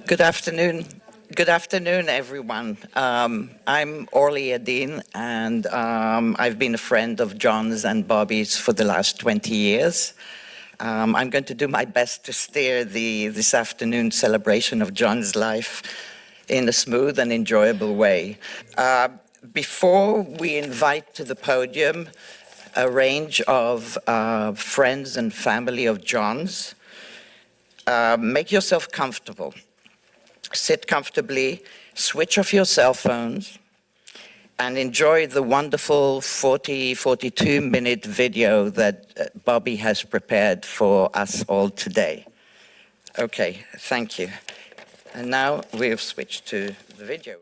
Good afternoon. Good afternoon, everyone. I'm Orly Adine, and I've been a friend of John's and Bobby's for the last 20 years. I'm going to do my best to steer this afternoon's celebration of John's life in a smooth and enjoyable way. Before we invite to the podium a range of friends and family of John's, make yourself comfortable. Sit comfortably, switch off your cell phones, and enjoy the wonderful 42-minute video that Bobby has prepared for us all today. Okay, thank you. And now we've switched to the video.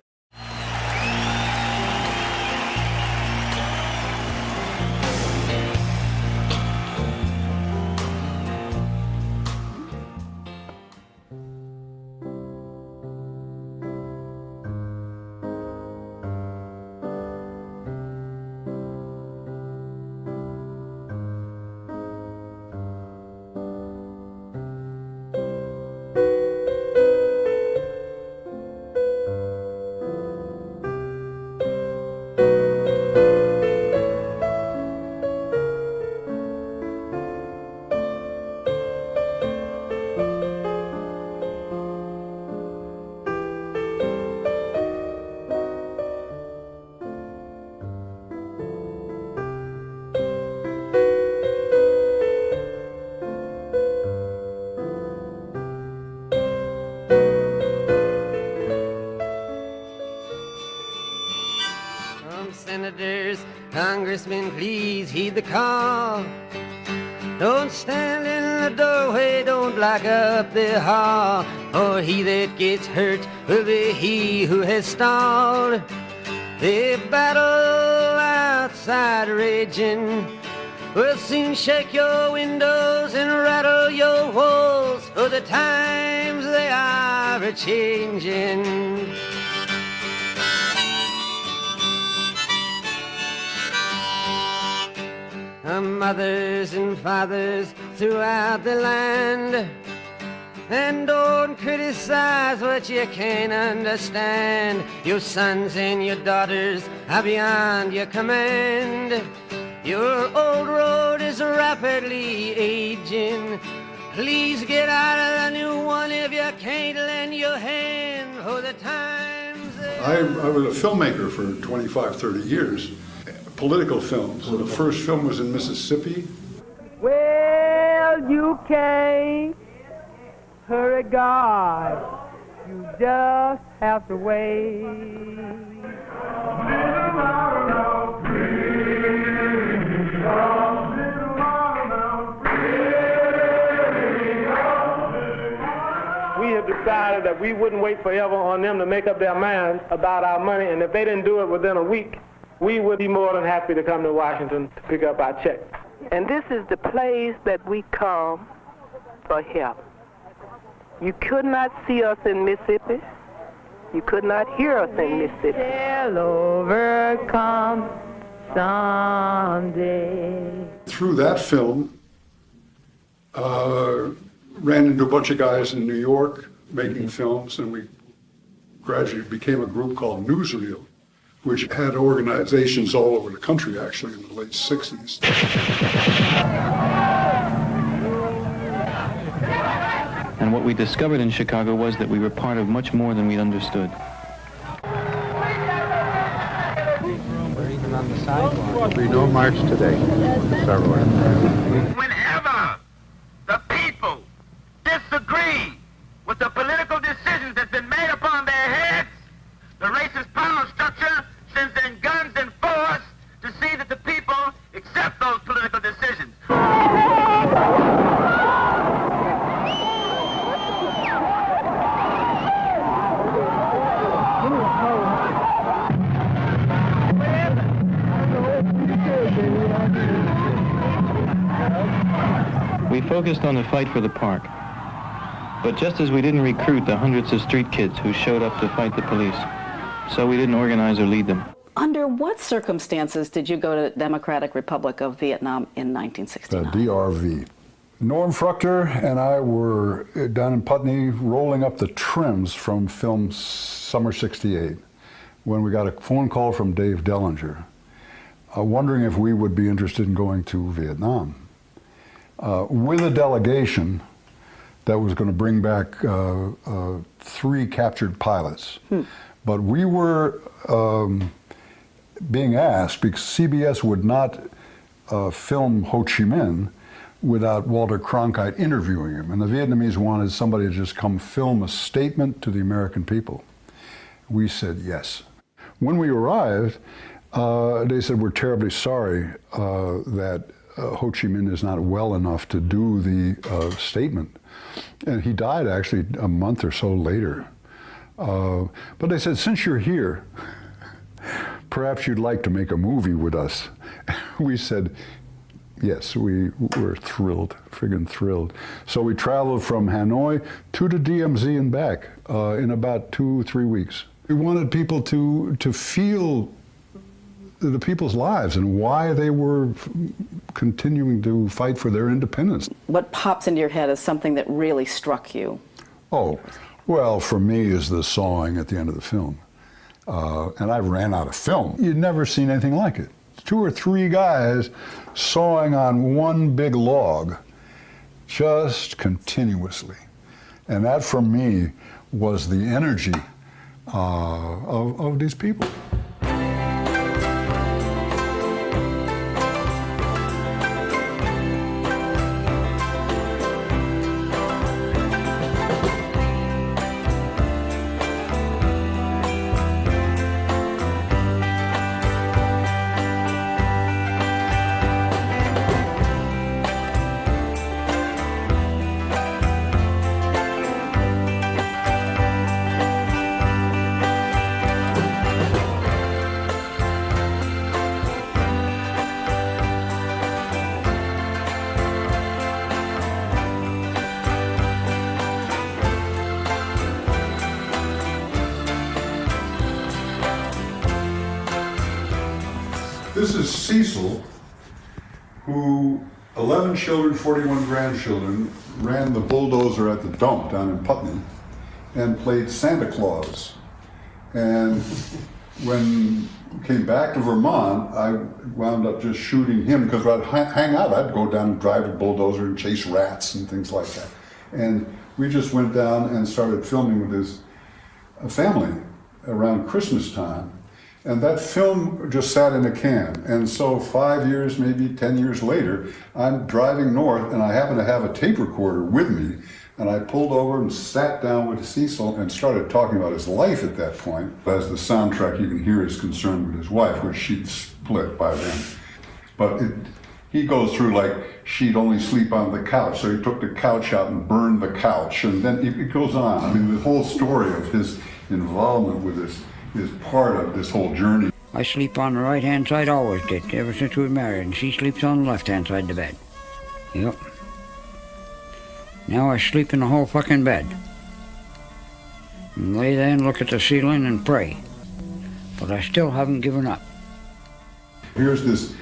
Senators, congressmen, please heed the call. Don't stand in the doorway, don't block up the hall, for he that gets hurt will be he who has stalled. The battle outside raging will soon shake your windows and rattle your walls, for the times they are a-changing. Mothers and fathers throughout the land, and don't criticize what you can't understand. Your sons and your daughters are beyond your command. Your old road is rapidly aging. Please get out of the new one if you can't lend your hand for the times. I was a filmmaker for 25, 30 years. Political films. The first film was in Mississippi. Well, you can't hurry God. You just have to wait. We have decided that we wouldn't wait forever on them to make up their minds about our money, and if they didn't do it within a week, we would be more than happy to come to Washington to pick up our check. And this is the place that we come for help. You could not see us in Mississippi. You could not hear us in Mississippi. They'll overcome someday. Through that film, ran into a bunch of guys in New York making films, and we gradually became a group called Newsreel, which had organizations all over the country, actually, in the late 60s. And what we discovered in Chicago was that we were part of much more than we'd understood. There'll be no march today. Whenever the people disagree with the political decisions that's been made upon their heads, the racist power structure sends in guns and force to see that the people accept those political decisions. We focused on the fight for the park. But just as we didn't recruit the hundreds of street kids who showed up to fight the police, so we didn't organize or lead them. Under what circumstances did you go to Democratic Republic of Vietnam in 1969? DRV. Norm Fruchter and I were down in Putney rolling up the trims from film Summer '68 when we got a phone call from Dave Dellinger wondering if we would be interested in going to Vietnam with a delegation that was going to bring back 3 captured pilots. But we were being asked, because CBS would not film Ho Chi Minh without Walter Cronkite interviewing him. And the Vietnamese wanted somebody to just come film a statement to the American people. We said yes. When we arrived, they said, we're terribly sorry that Ho Chi Minh is not well enough to do the statement. And he died actually a month or so later. But they said, since you're here, perhaps you'd like to make a movie with us. We said, yes, we were thrilled, friggin' thrilled. So we traveled from Hanoi to the DMZ and back in about 2-3 weeks. We wanted people to feel the people's lives and why they were continuing to fight for their independence. What pops into your head is something that really struck you? Oh, well, for me is the sawing at the end of the film. And I ran out of film. You'd never seen anything like it. 2 or 3 guys sawing on one big log, just continuously. And that, for me, was the energy of these people. This is Cecil, who, 11 children, 41 grandchildren, ran the bulldozer at the dump down in Putney and played Santa Claus. And when we came back to Vermont, I wound up just shooting him because I'd hang out. I'd go down and drive a bulldozer and chase rats and things like that. And we just went down and started filming with his family around Christmas time. And that film just sat in a can. And so 5 years, maybe 10 years later, I'm driving north and I happen to have a tape recorder with me. And I pulled over and sat down with Cecil and started talking about his life at that point. As the soundtrack, you can hear his concern with his wife, which she'd split by then. But he goes through like she'd only sleep on the couch. So he took the couch out and burned the couch. And then it goes on. I mean, the whole story of his involvement with this is part of this whole journey. I sleep on the right-hand side, always did, ever since we were married, and she sleeps on the left-hand side of the bed. Yep. Now I sleep in the whole fucking bed. And lay there and look at the ceiling and pray. But I still haven't given up. Here's this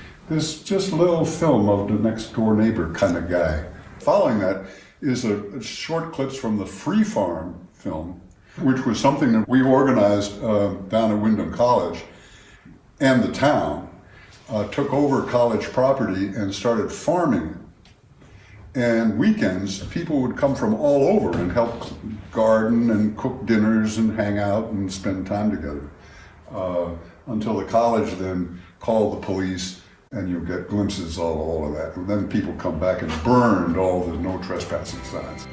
just little film of the next door neighbor kind of guy. Following that is a short clips from the Free Farm film, which was something that we organized down at Wyndham College, and the town took over college property and started farming it. And weekends, people would come from all over and help garden and cook dinners and hang out and spend time together. Until the college then called the police, and you get glimpses of all of that. And then people come back and burned all the no trespassing signs.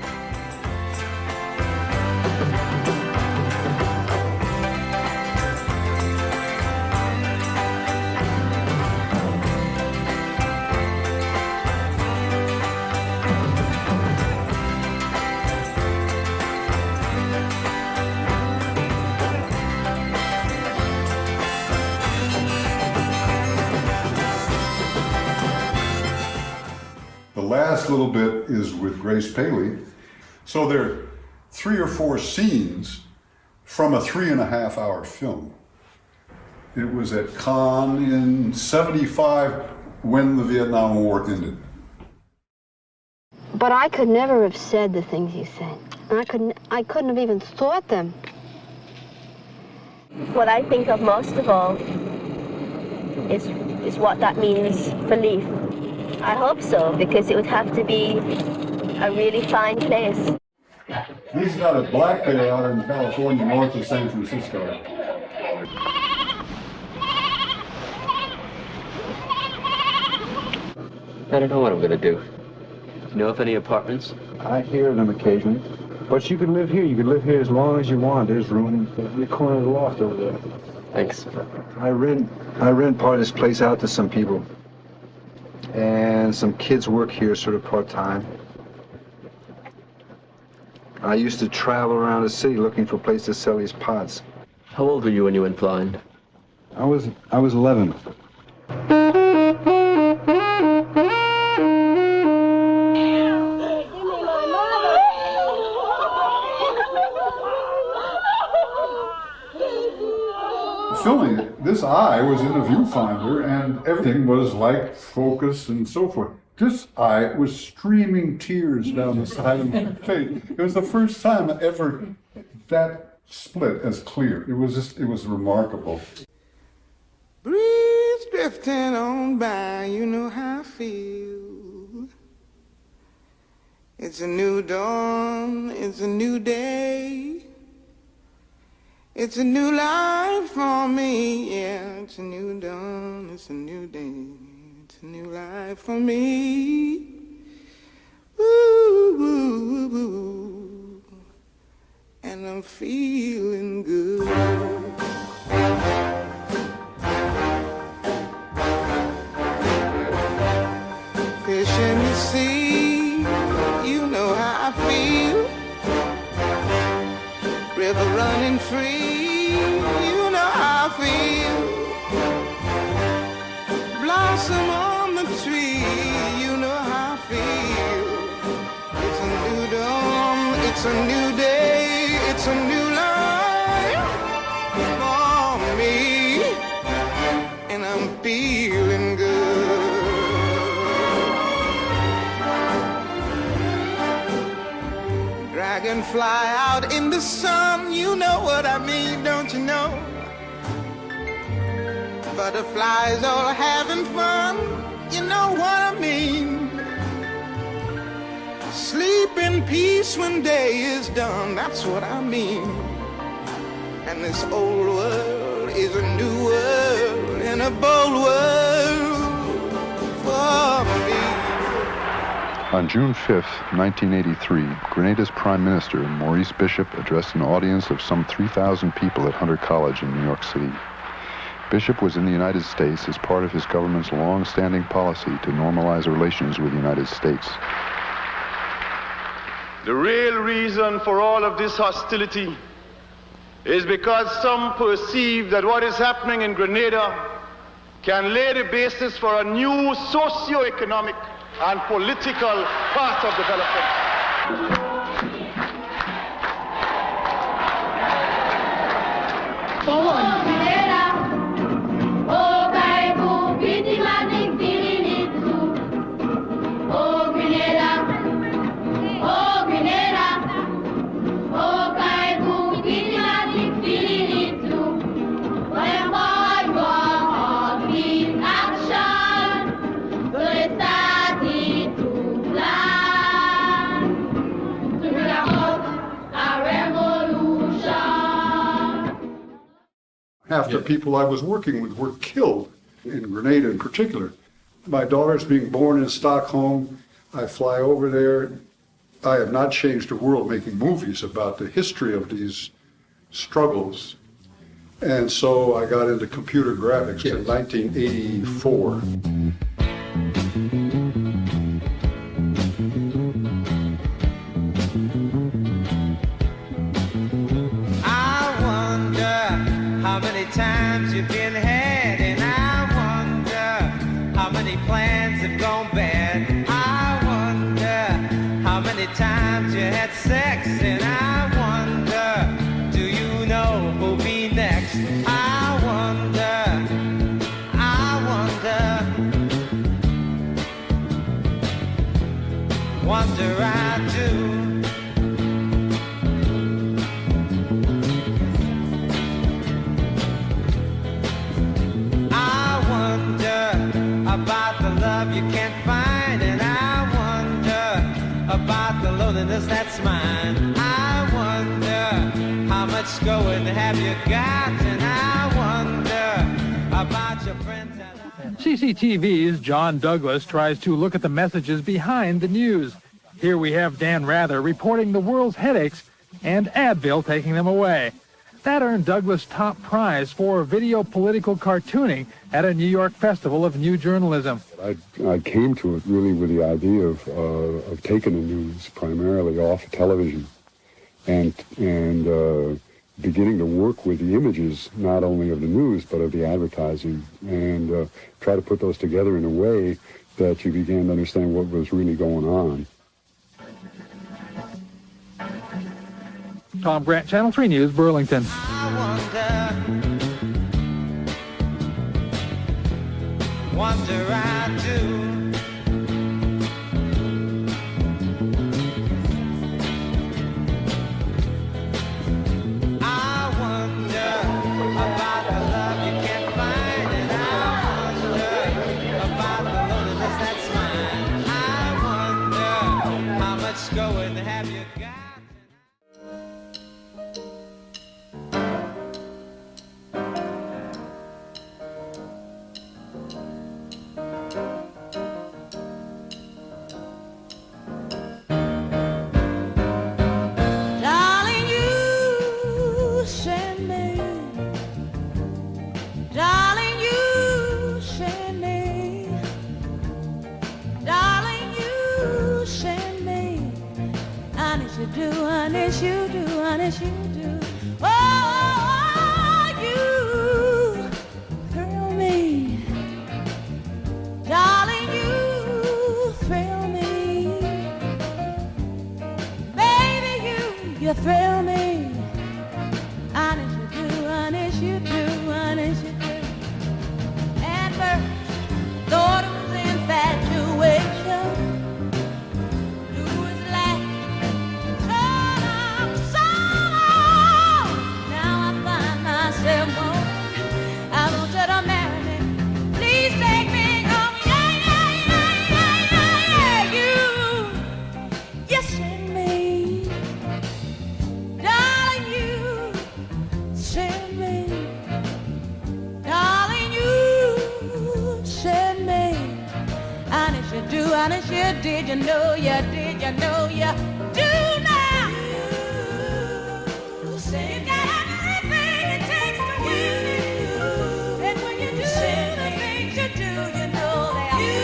The last little bit is with Grace Paley. So there are 3 or 4 scenes from a 3.5-hour film. It was at Cannes in '75 when the Vietnam War ended. But I could never have said the things you said. I couldn't have even thought them. What I think of most of all is what that means for Leith. I hope so, because it would have to be a really fine place. He's got a black bear out in California, north of San Francisco. I don't know what I'm gonna do. You know of any apartments? I hear them occasionally. But you can live here. You can live here as long as you want. There's room in the corner of the loft over there. Thanks. I rent part of this place out to some people. And some kids work here sort of part-time. I used to travel around the city looking for a place to sell these pots. How old were you when you went blind? I was 11. Filming it, this eye was in a viewfinder and everything was like focus and so forth. This eye was streaming tears down the side of my face. It was the first time ever that split as clear. It was remarkable. Breeze drifting on by, you know how I feel. It's a new dawn, it's a new day. It's a new life for me, yeah. It's a new dawn, it's a new day. It's a new life for me. Ooh, ooh, ooh. And I'm feeling good. Fish in the sea, you know how I feel. River running free, you know how I feel. Blossom on the tree, you know how I feel. It's a new dawn, it's a new day, it's a new life for me. And I'm feeling good. Dragonfly out in the sun, you know what I mean, don't you know? Butterflies all having fun, you know what I mean. Sleep in peace when day is done, that's what I mean. And this old world is a new world and a bold world for me. On June 5, 1983, Grenada's Prime Minister, Maurice Bishop, addressed an audience of some 3,000 people at Hunter College in New York City. Bishop was in the United States as part of his government's long-standing policy to normalize relations with the United States. The real reason for all of this hostility is because some perceive that what is happening in Grenada can lay the basis for a new socio-economic and political path of development. Half the people I was working with were killed, in Grenada in particular. My daughter's being born in Stockholm. I fly over there. I have not changed the world making movies about the history of these struggles. And so I got into computer graphics in 1984. How many times you've been had, and I wonder how many plans have gone bad. I wonder how many times you had sex, and I wonder, do you know who'll be next? I wonder, wonder I do. I wonder about the love you can't find, and I wonder about the loneliness that's mine. I wonder how much going have you got, and I wonder about your friends. CCTV's John Douglas tries to look at the messages behind the news. Here we have Dan Rather reporting the world's headaches and Advil taking them away. That earned Douglas top prize for video political cartooning at a New York Festival of New Journalism. I came to it really with the idea of taking the news primarily off of television and beginning to work with the images, not only of the news, but of the advertising, and try to put those together in a way that you began to understand what was really going on. Tom Grant, Channel 3 News, Burlington. Wonder I do. I wonder about the love you can't find, and I wonder about the loneliness that's mine. I wonder how much going have you got. Darling, you send me. Darling, you send me. Darling, you send me. Honest you do, honest you do, honest you do. Oh, you thrill me. Darling, you thrill me. Baby, you thrill me. Honest you do, honest you do, honest you do. At first, thought it was infatuation. Blue was black, turn up solo. Now I find myself wanting, I want you to marry me. Please take me home, yeah, you send me. Darling, you send me. Darling, you send me. Honest you do, honest you did, you know you did, you know you do now. You say you got everything it takes to win. And when you do the things you do, you know that you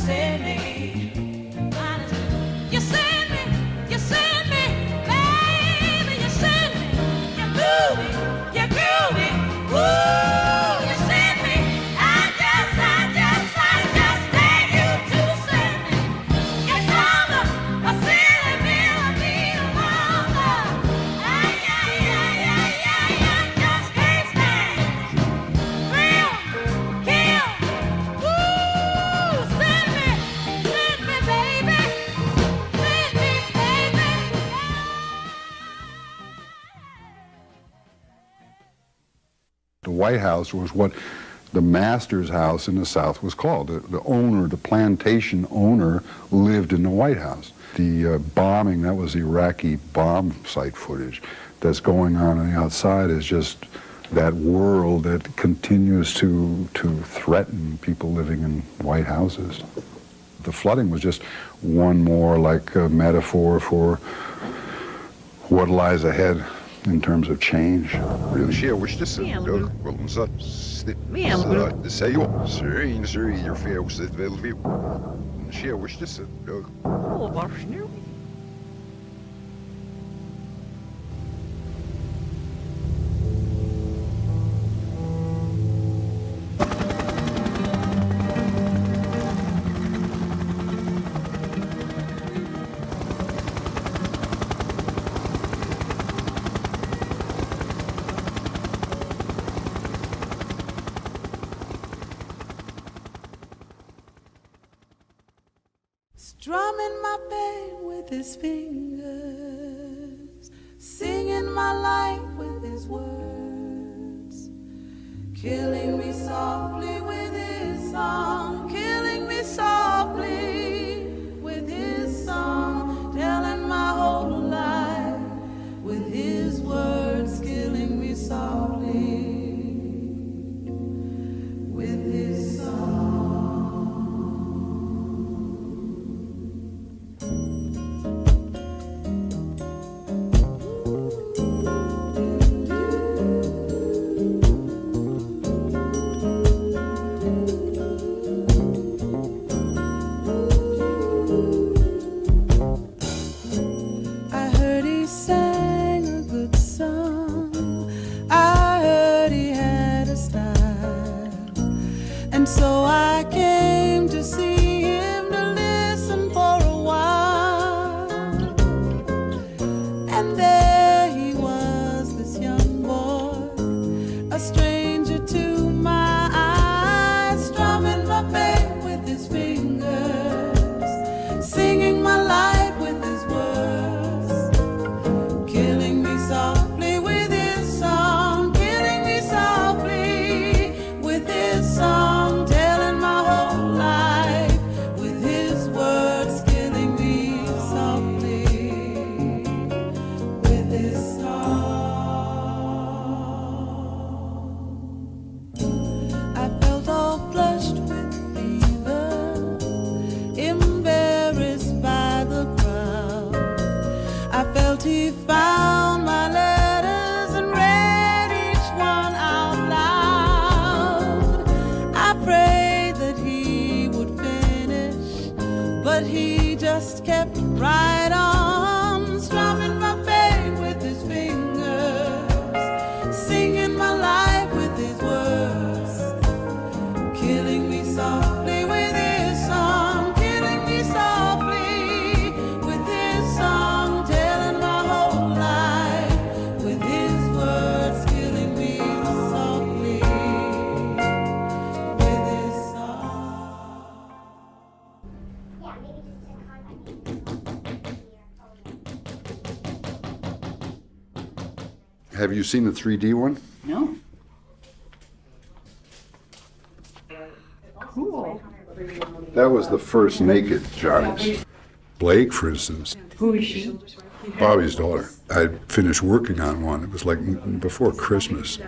send me. Honest, you send me, baby, you send me. You're groovy, you're groovy. Ooh, you send me. I just need you to send me. It's longer, a silly melody longer. Just can't stand. Thrill, kill. Ooh, send me, baby. Send me, baby. The White House was what the master's house in the South was called. The owner, the plantation owner, lived in the White House. The bombing, that was Iraqi bomb site footage that's going on the outside, is just that world that continues to threaten people living in White Houses. The flooding was just one more like a metaphor for what lies ahead in terms of change. strumming my pain with his fingers, singing my life with his words, killing me softly with his song, killing me softly with his song, telling my whole life with his words, killing me softly with his song. I heard he sang a good song. I heard he had a style. And so I came to see him to listen for a while. And there he was, this young boy, a stranger to my eyes, strumming my pain with his fingers, singing my life with his words, killing me softly with his song, killing me softly with his song, telling my whole life with his words, killing me softly with his song. I felt all flushed with fever, embarrassed by the crowd. I felt he found my letters and read each one out loud. I prayed that he would finish, but he just kept right on, strumming my pain with his fingers, singing my life with his words, killing me softly with his song, killing me softly with his song, telling my whole life with his words, killing me softly with his song. Have you seen the 3D one? No. Cool. That was the first naked Johnny's. Blake, for instance, Who is she? Bobby's daughter. I finished working on one. It was like before Christmas.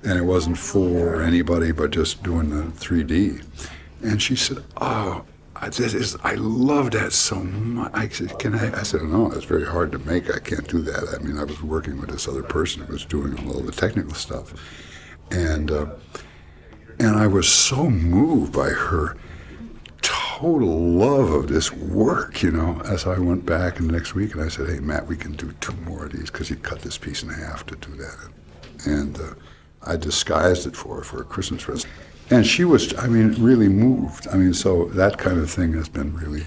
And it wasn't for anybody but just doing the 3D. And she said, "Oh, I love that so much." I said, I said, "No, it's very hard to make. I can't do that." I mean, I was working with this other person who was doing all the technical stuff. And I was so moved by her total love of this work, you know, as I went back in the next week and I said, "Hey, Matt, we can do 2 more of these," because he cut this piece in half to do that. And I disguised it for her for a Christmas present. And she was, I mean, really moved. I mean, so that kind of thing has been really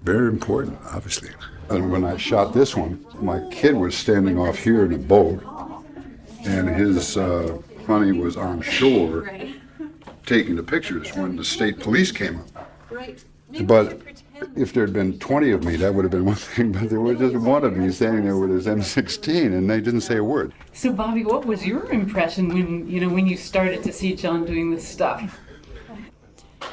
very important, obviously. And when I shot this one, my kid was standing off here in a boat, and his honey was on shore taking the pictures when the state police came up. Right. But if there had been 20 of me, that would have been one thing, but there was just one of me standing there with his M16, and they didn't say a word. So, Bobby, what was your impression when you started to see John doing this stuff?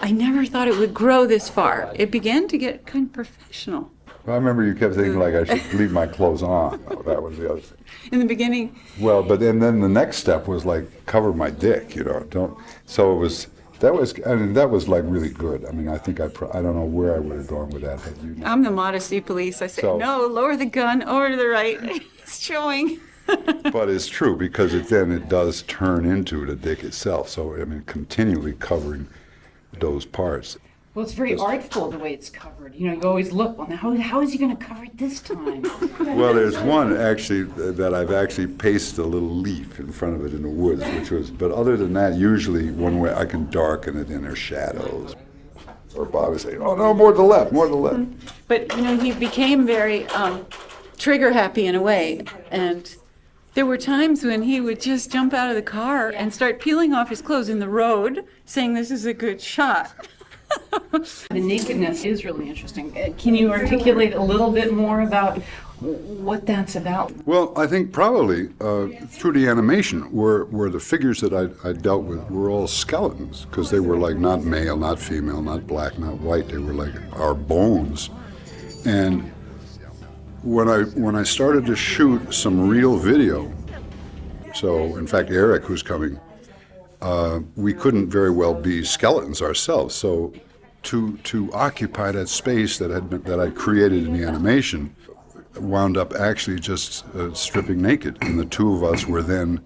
I never thought it would grow this far. It began to get kind of professional. Well, I remember you kept thinking like I should leave my clothes on. Oh, that was the other thing. In the beginning. Well, but then the next step was like cover my dick, you know. Don't. So it was. That was like really good. I mean, I think I don't know where I would have gone with that. But you know. I'm the modesty police. I say, So- no, lower the gun, over to the right. It's showing. But it's true because it does turn into the dick itself. So I mean, continually covering those parts. Well, it's very artful the way it's covered. You know, you always look, well, now how is he going to cover it this time? Well, there's one actually that I've actually pasted a little leaf in front of it in the woods, which was. But other than that, usually one way I can darken it in their shadows. Or Bob is saying, "Oh no, more to the left, more to the left." But, he became very trigger happy in a way. And there were times when he would just jump out of the car and start peeling off his clothes in the road, saying this is a good shot. The nakedness is really interesting. Can you articulate a little bit more about what that's about? Well, I think probably through the animation, where the figures that I dealt with were all skeletons, because they were like not male, not female, not black, not white. They were like our bones. And when I started to shoot some real video, so in fact Eric, who's coming, we couldn't very well be skeletons ourselves. So to occupy that space that I created in the animation, wound up actually just stripping naked, and the two of us were then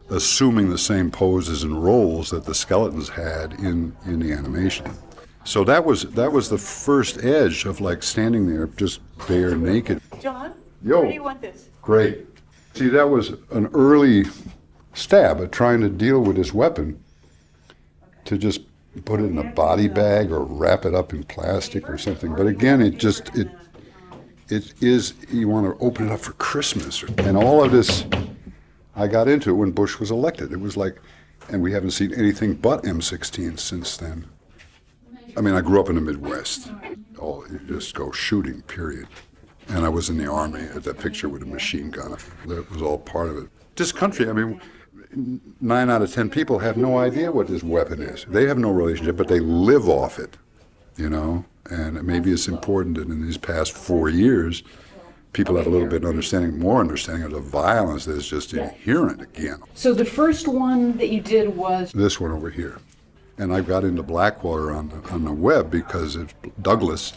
assuming the same poses and roles that the skeletons had in the animation. So that was the first edge of like standing there just bare naked. John, Yo, where do you want this? Great. See, that was an early stab at trying to deal with this weapon, to just put it in a body bag or wrap it up in plastic or something. But again, it is, you want to open it up for Christmas. And all of this, I got into it when Bush was elected. It was like, and we haven't seen anything but M16 since then. I mean, I grew up in the Midwest. You just go shooting, period. And I was in the Army at that picture with a machine gun. That was all part of it. This country, I mean, 9 out of 10 people have no idea what this weapon is. They have no relationship, but they live off it, you know? And maybe it's important that in these past 4 years, people have a little bit more understanding of the violence that is just inherent again. So the first one that you did was this one over here. And I got into Blackwater on the web because Douglas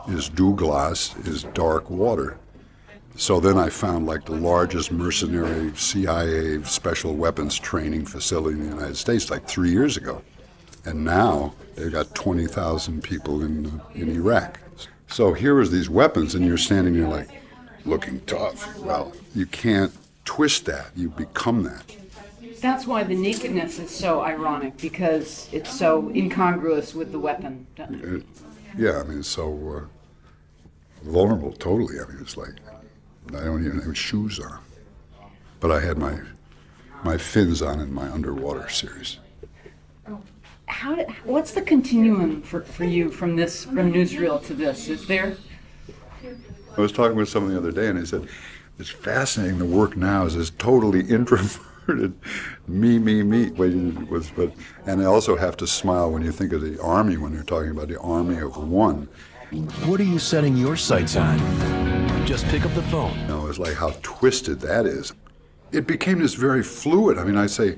is dark water. So then I found like the largest mercenary CIA special weapons training facility in the United States like 3 years ago. And now they've got 20,000 people in Iraq. So here is these weapons, and you're standing there like looking tough. Well, you can't twist that. You become that. That's why the nakedness is so ironic, because it's so incongruous with the weapon. Yeah, I mean, it's so vulnerable, totally. I mean, it's like, I don't even have shoes on. But I had my fins on in my underwater series. What's the continuum for you from newsreel to this? Is there? I was talking with someone the other day, and they said, it's fascinating, the work now is this totally introverted, me, and I also have to smile when you think of the Army, when you're talking about the Army of one. What are you setting your sights on? Just pick up the phone. You know, it's like how twisted that is. It became this very fluid. I mean, I say,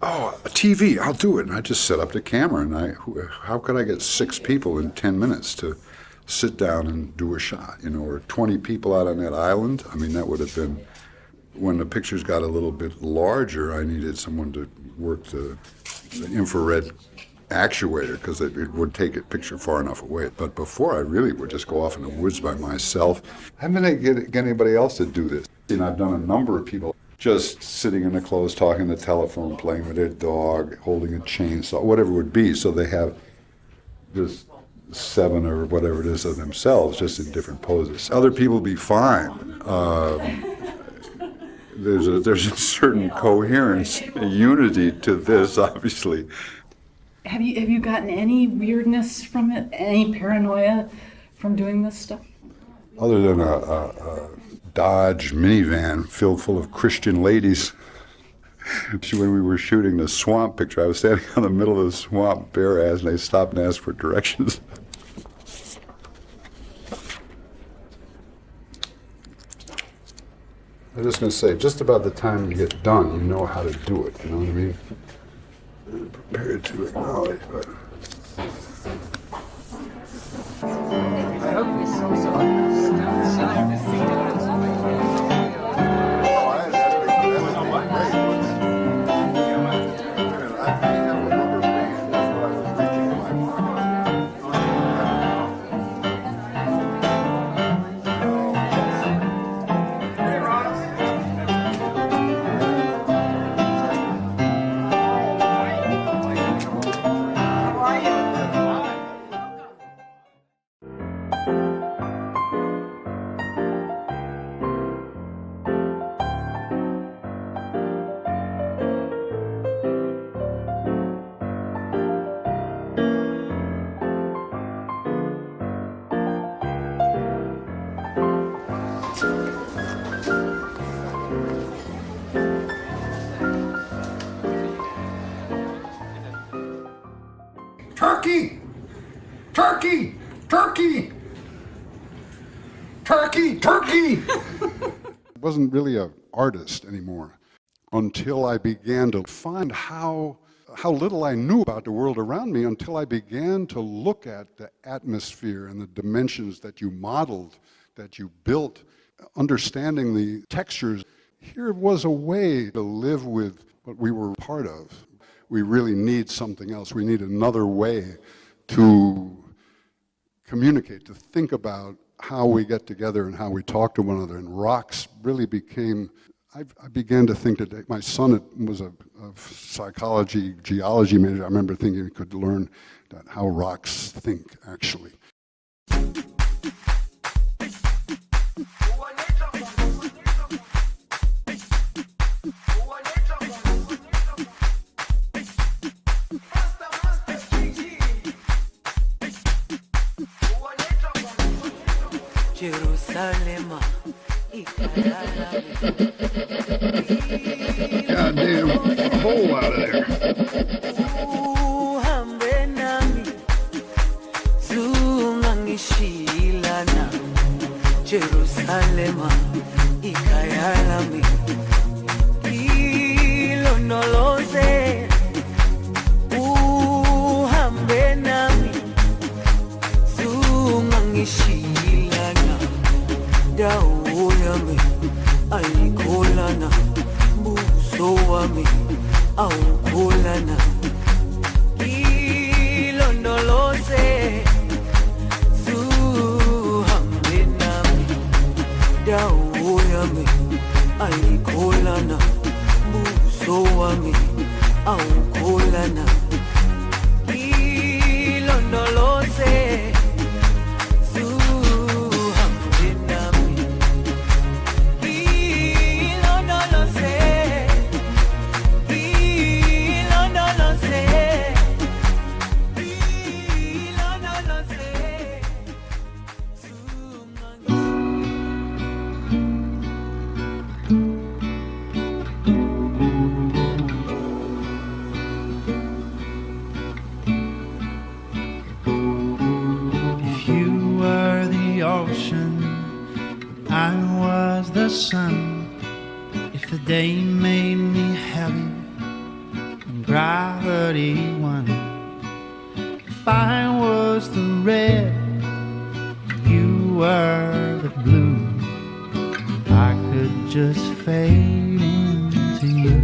oh, a TV, I'll do it. And I just set up the camera, and how could I get 6 people in 10 minutes to sit down and do a shot, you know, or 20 people out on that island? I mean, that would have been, when the pictures got a little bit larger, I needed someone to work the infrared actuator, because it would take a picture far enough away. But before, I really would just go off in the woods by myself. I haven't been able to get anybody else to do this. And I've done a number of people just sitting in the clothes, talking on the telephone, playing with their dog, holding a chainsaw, whatever it would be. So they have just 7 or whatever it is of themselves, just in different poses. Other people be fine. There's a certain coherence, a unity to this, obviously. Have you gotten any weirdness from it? Any paranoia from doing this stuff? Other than a Dodge minivan filled full of Christian ladies. When we were shooting the swamp picture, I was standing in the middle of the swamp, bare ass, and they stopped and asked for directions. I was just going to say, just about the time you get done, you know how to do it, you know what I mean? I'm prepared to acknowledge, but... I hope we so Turkey! Turkey! Turkey! Turkey! Turkey! I wasn't really an artist anymore until I began to find how little I knew about the world around me, until I began to look at the atmosphere and the dimensions that you modeled, that you built, understanding the textures. Here was a way to live with what we were part of. We really need something else. We need another way to communicate, to think about how we get together and how we talk to one another. And rocks really became, I began to think that my son was a psychology, geology major. I remember thinking he could learn that how rocks think, actually. Jerusalem. Goddamn hole out of there. Uhambe nami, zungangishilana. Jerusalem, ikhaya lami. Ilondoloze, uhambe nami, zungangishilana. Dawo yami ayikholana, buso wami awukholana. Ilondoloze, zuhambe nami. Dawo yami ayikholana, buso wami awukholana. Ilondoloze, sun. If the day made me happy and gravity won, if I was the red and you were the blue, I could just fade into you.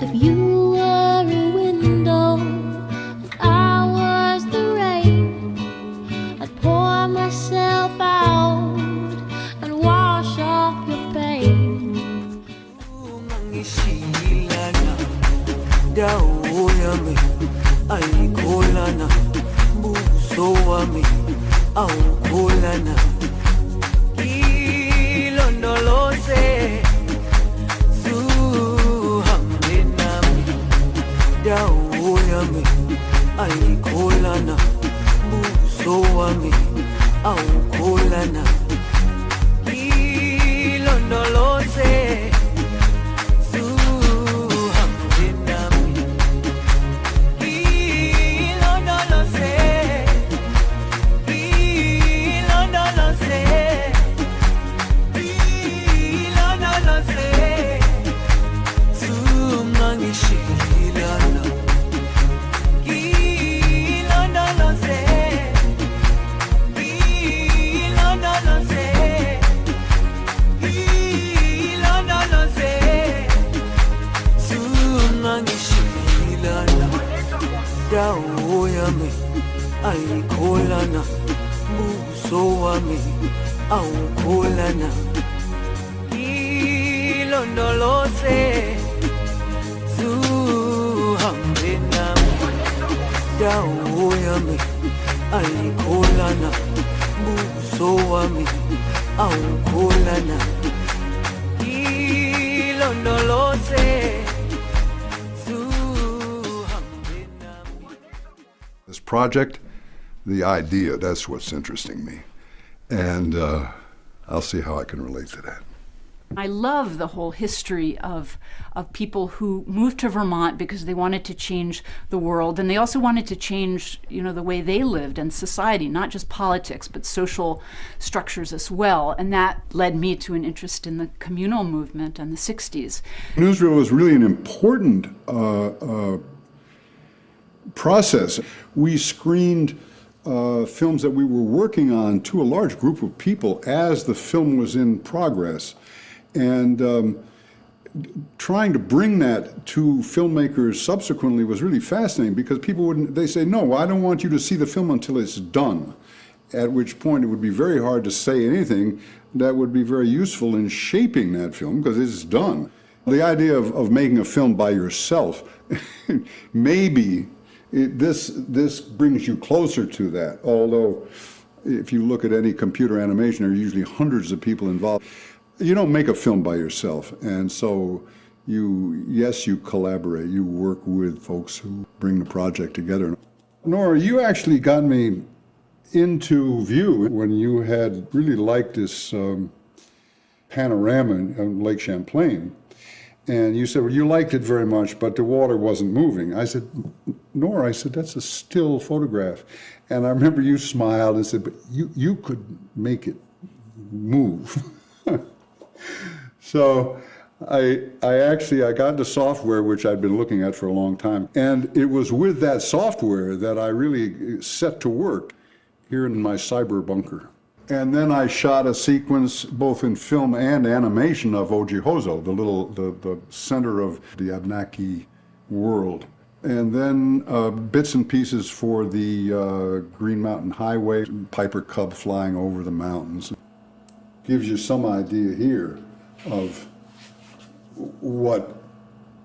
If you were a window, if I was the rain, I'd pour myself out and wash off your pain. Dawo yami ayikholana, buso wami awukholana. Ilondoloze, zuhambe nami. Dawo yami ayikholana, buso wami awukholana. Ilondoloze, dawo yami ayikholana, buso wami awukholana. Ilondoloze, zuhambe nami. Dawo yami ayikholana, buso wami awukholana. Ilondoloze. This project, the idea, that's what's interesting me. And I'll see how I can relate to that. I love the whole history of people who moved to Vermont because they wanted to change the world, and they also wanted to change, the way they lived and society, not just politics, but social structures as well. And that led me to an interest in the communal movement in the 60s. Newsreel was really an important process. We screened films that we were working on to a large group of people as the film was in progress. And trying to bring that to filmmakers subsequently was really fascinating, because they say, no, I don't want you to see the film until it's done, at which point it would be very hard to say anything that would be very useful in shaping that film, because it's done. The idea of making a film by yourself, maybe this brings you closer to that, although if you look at any computer animation, there are usually hundreds of people involved. You don't make a film by yourself, and so you collaborate, you work with folks who bring the project together. Nora, you actually got me into View when you had really liked this panorama on Lake Champlain, and you said, well, you liked it very much, but the water wasn't moving. I said, Nora, that's a still photograph. And I remember you smiled and said, but you could make it move. So I got the software, which I'd been looking at for a long time, and it was with that software that I really set to work here in my cyber bunker. And then I shot a sequence both in film and animation of Ojihozo, the center of the Abnaki world. And then bits and pieces for the Green Mountain Highway, Piper Cub flying over the mountains. Gives you some idea here of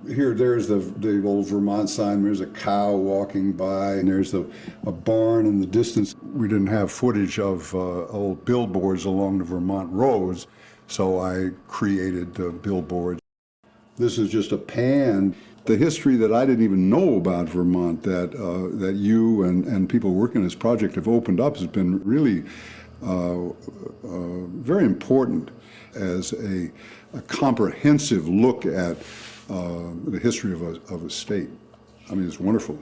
there's the old Vermont sign, there's a cow walking by, and there's a barn in the distance. We didn't have footage of old billboards along the Vermont roads, so I created billboards. This is just a pan. The history that I didn't even know about Vermont that you and people working on this project have opened up has been really very important as a comprehensive look at the history of a state. I mean, it's wonderful.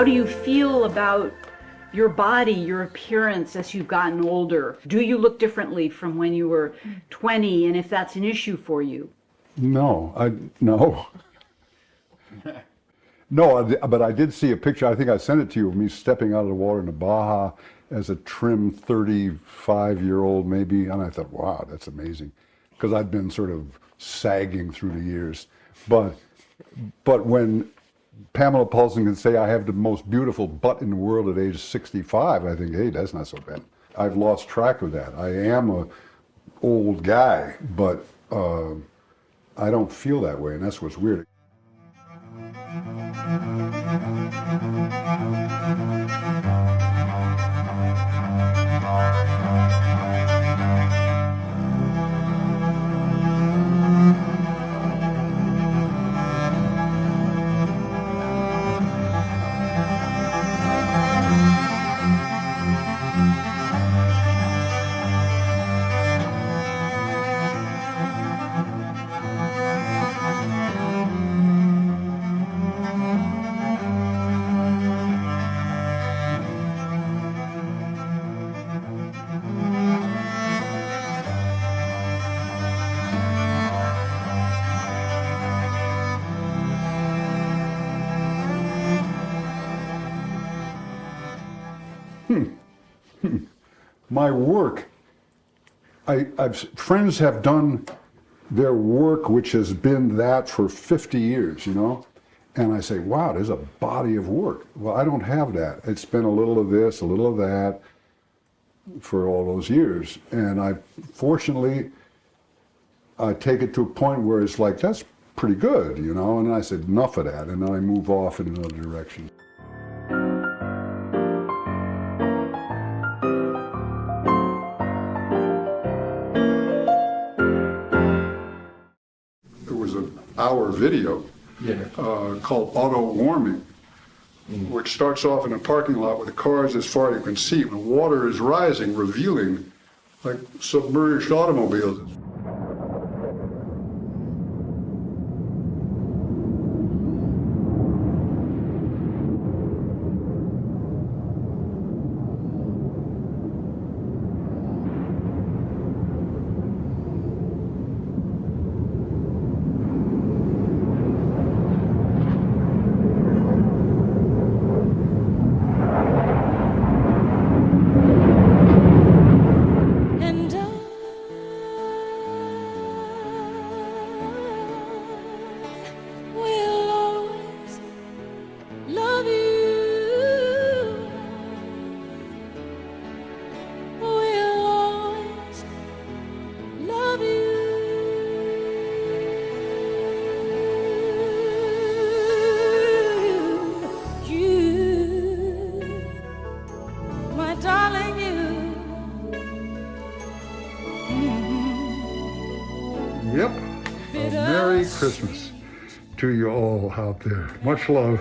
How do you feel about your body, your appearance as you've gotten older? Do you look differently from when you were 20, and if that's an issue for you? No. But I did see a picture, I think I sent it to you, of me stepping out of the water in the Baja as a trim 35-year-old maybe, and I thought, wow, that's amazing, because I'd been sort of sagging through the years. But when Pamela Paulson can say I have the most beautiful butt in the world at age 65, I think, hey, that's not so bad. I've lost track of that. I am an old guy, but I don't feel that way, and that's what's weird. my work, friends have done their work, which has been that for 50 years, you know? And I say, wow, there's a body of work. Well, I don't have that. It's been a little of this, a little of that for all those years. And fortunately, I take it to a point where it's like, that's pretty good, you know? And I said, enough of that. And then I move off in another direction. There was an hour video called Auto Warming, which starts off in a parking lot with the cars as far as you can see. The water is rising, revealing like submerged automobiles. Yep. A Merry Christmas to you all out there. Much love.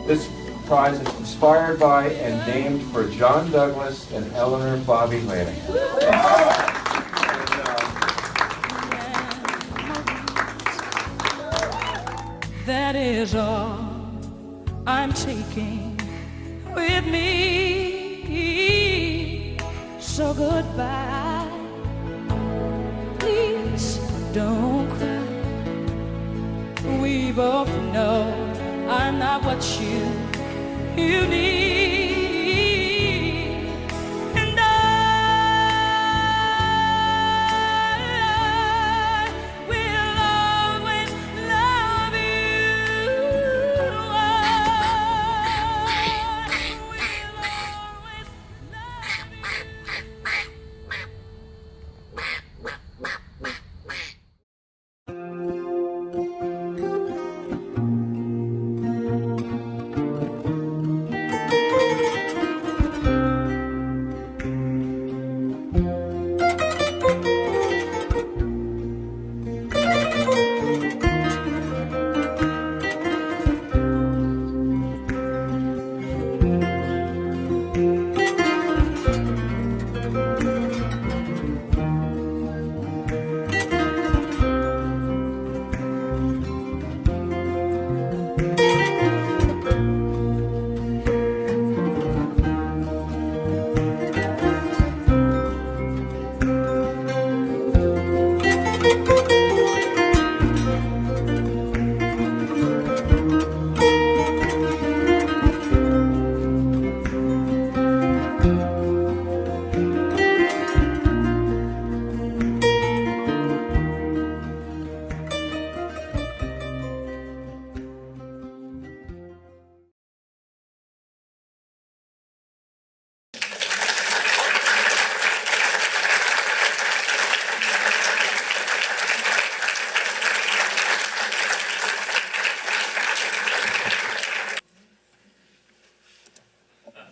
This prize is inspired by and named for John Douglas and Eleanor Bobby Lanning. That is all I'm taking with me. So goodbye. Please don't cry. We both know I'm not what you need. And I will always love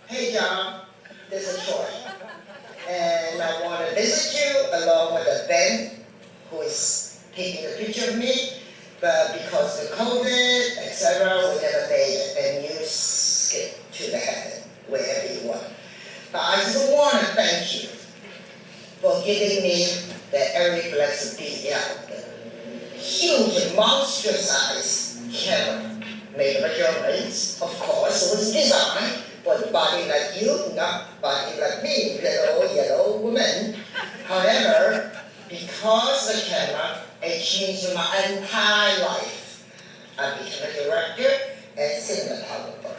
Hey John, this is Troy, and I want to visit you along with a Ben who is taking a picture of me, but because of COVID, etc., we never made a new skip to the heaven, wherever you want. But I just want to thank you for giving me the Eric Blessed BL, the huge monstrous size camera made by Germans, of course. It was designed for a body like you, not body like me, little yellow woman. However, because the camera, it changed my entire life. I became a director and cinematographer.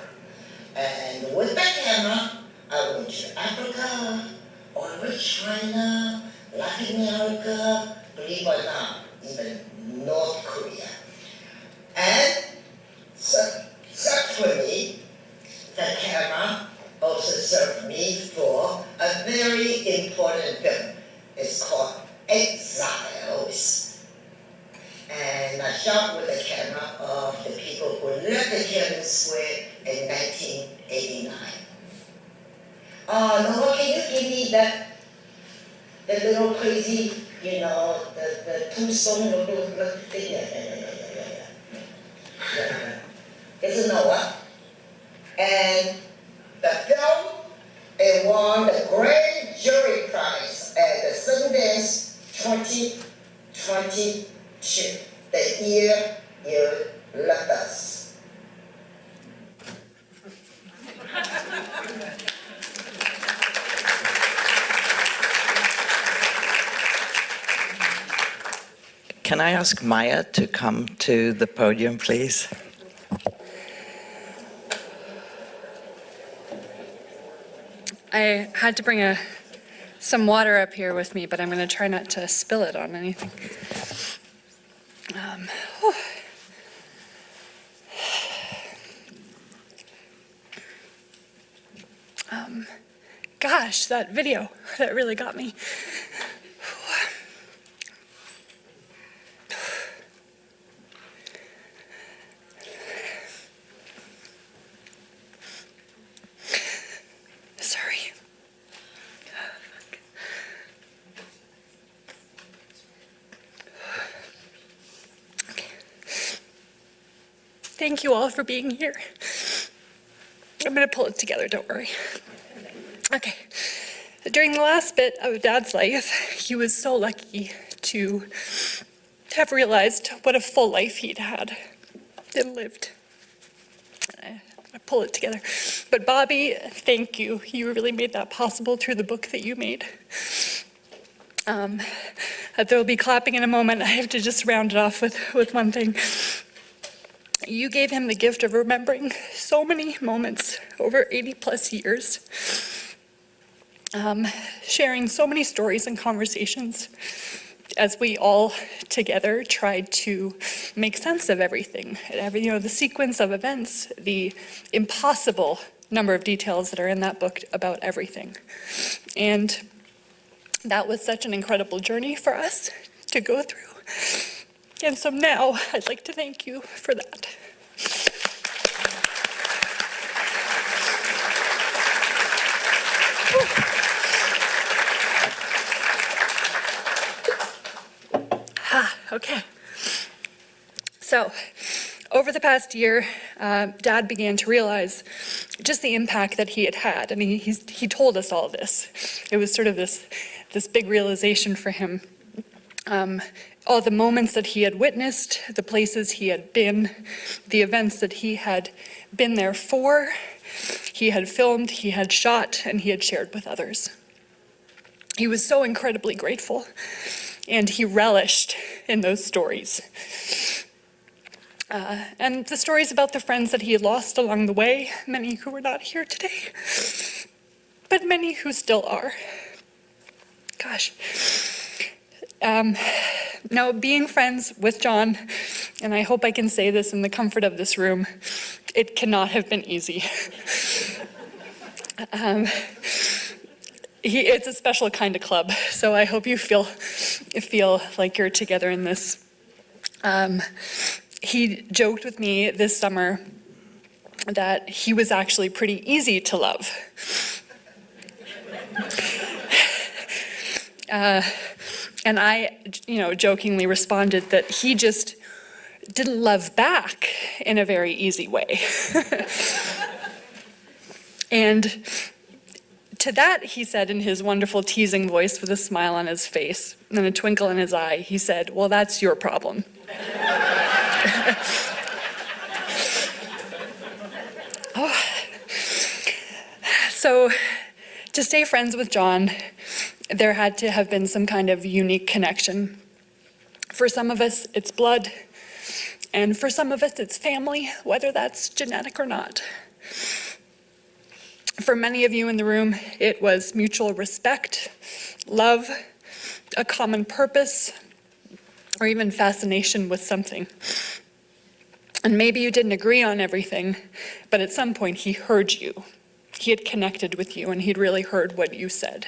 And with the camera, I went to Africa, all over China, Latin America, believe it or not, even North Korea. And subsequently, the camera also served me for a very important film. It's called Exiles. And I shot with the camera of the people who left the Tiananmen Square in 1989. Oh, no, can you give me the little crazy, the tombstone little thing? Yeah. It's a Noah. And the film, it won the Grand Jury Prize at the Sundance 2022, the year you left us. Can I ask Maya to come to the podium, please? I had to bring some water up here with me, but I'm going to try not to spill it on anything. Gosh, that video, that really got me. Sorry. Okay. Thank you all for being here. I'm going to pull it together, don't worry. Okay. During the last bit of Dad's life, he was so lucky to have realized what a full life he'd had and lived. I pull it together. But Bobby, thank you. You really made that possible through the book that you made. There will be clapping in a moment. I have to just round it off with one thing. You gave him the gift of remembering so many moments over 80 plus years, sharing so many stories and conversations as we all together tried to make sense of everything. The sequence of events, the impossible number of details that are in that book about everything. And that was such an incredible journey for us to go through. And so now I'd like to thank you for that. Okay. So, over the past year, Dad began to realize just the impact that he had had. I mean, he told us all this. It was sort of this big realization for him. All the moments that he had witnessed, the places he had been, the events that he had been there for, he had filmed, he had shot, and he had shared with others. He was so incredibly grateful, and he relished in those stories. And the stories about the friends that he had lost along the way, many who are not here today, but many who still are. Gosh. Now, being friends with John, and I hope I can say this in the comfort of this room, it cannot have been easy. It's a special kind of club, so I hope you feel like you're together in this. He joked with me this summer that he was actually pretty easy to love. And I, jokingly responded that he just didn't love back in a very easy way. And to that, he said in his wonderful teasing voice with a smile on his face and a twinkle in his eye, he said, "Well, that's your problem." Oh. So, to stay friends with John, there had to have been some kind of unique connection. For some of us, it's blood, and for some of us, it's family, whether that's genetic or not. For many of you in the room, it was mutual respect, love, a common purpose, or even fascination with something. And maybe you didn't agree on everything, but at some point he heard you. He had connected with you, and he'd really heard what you said,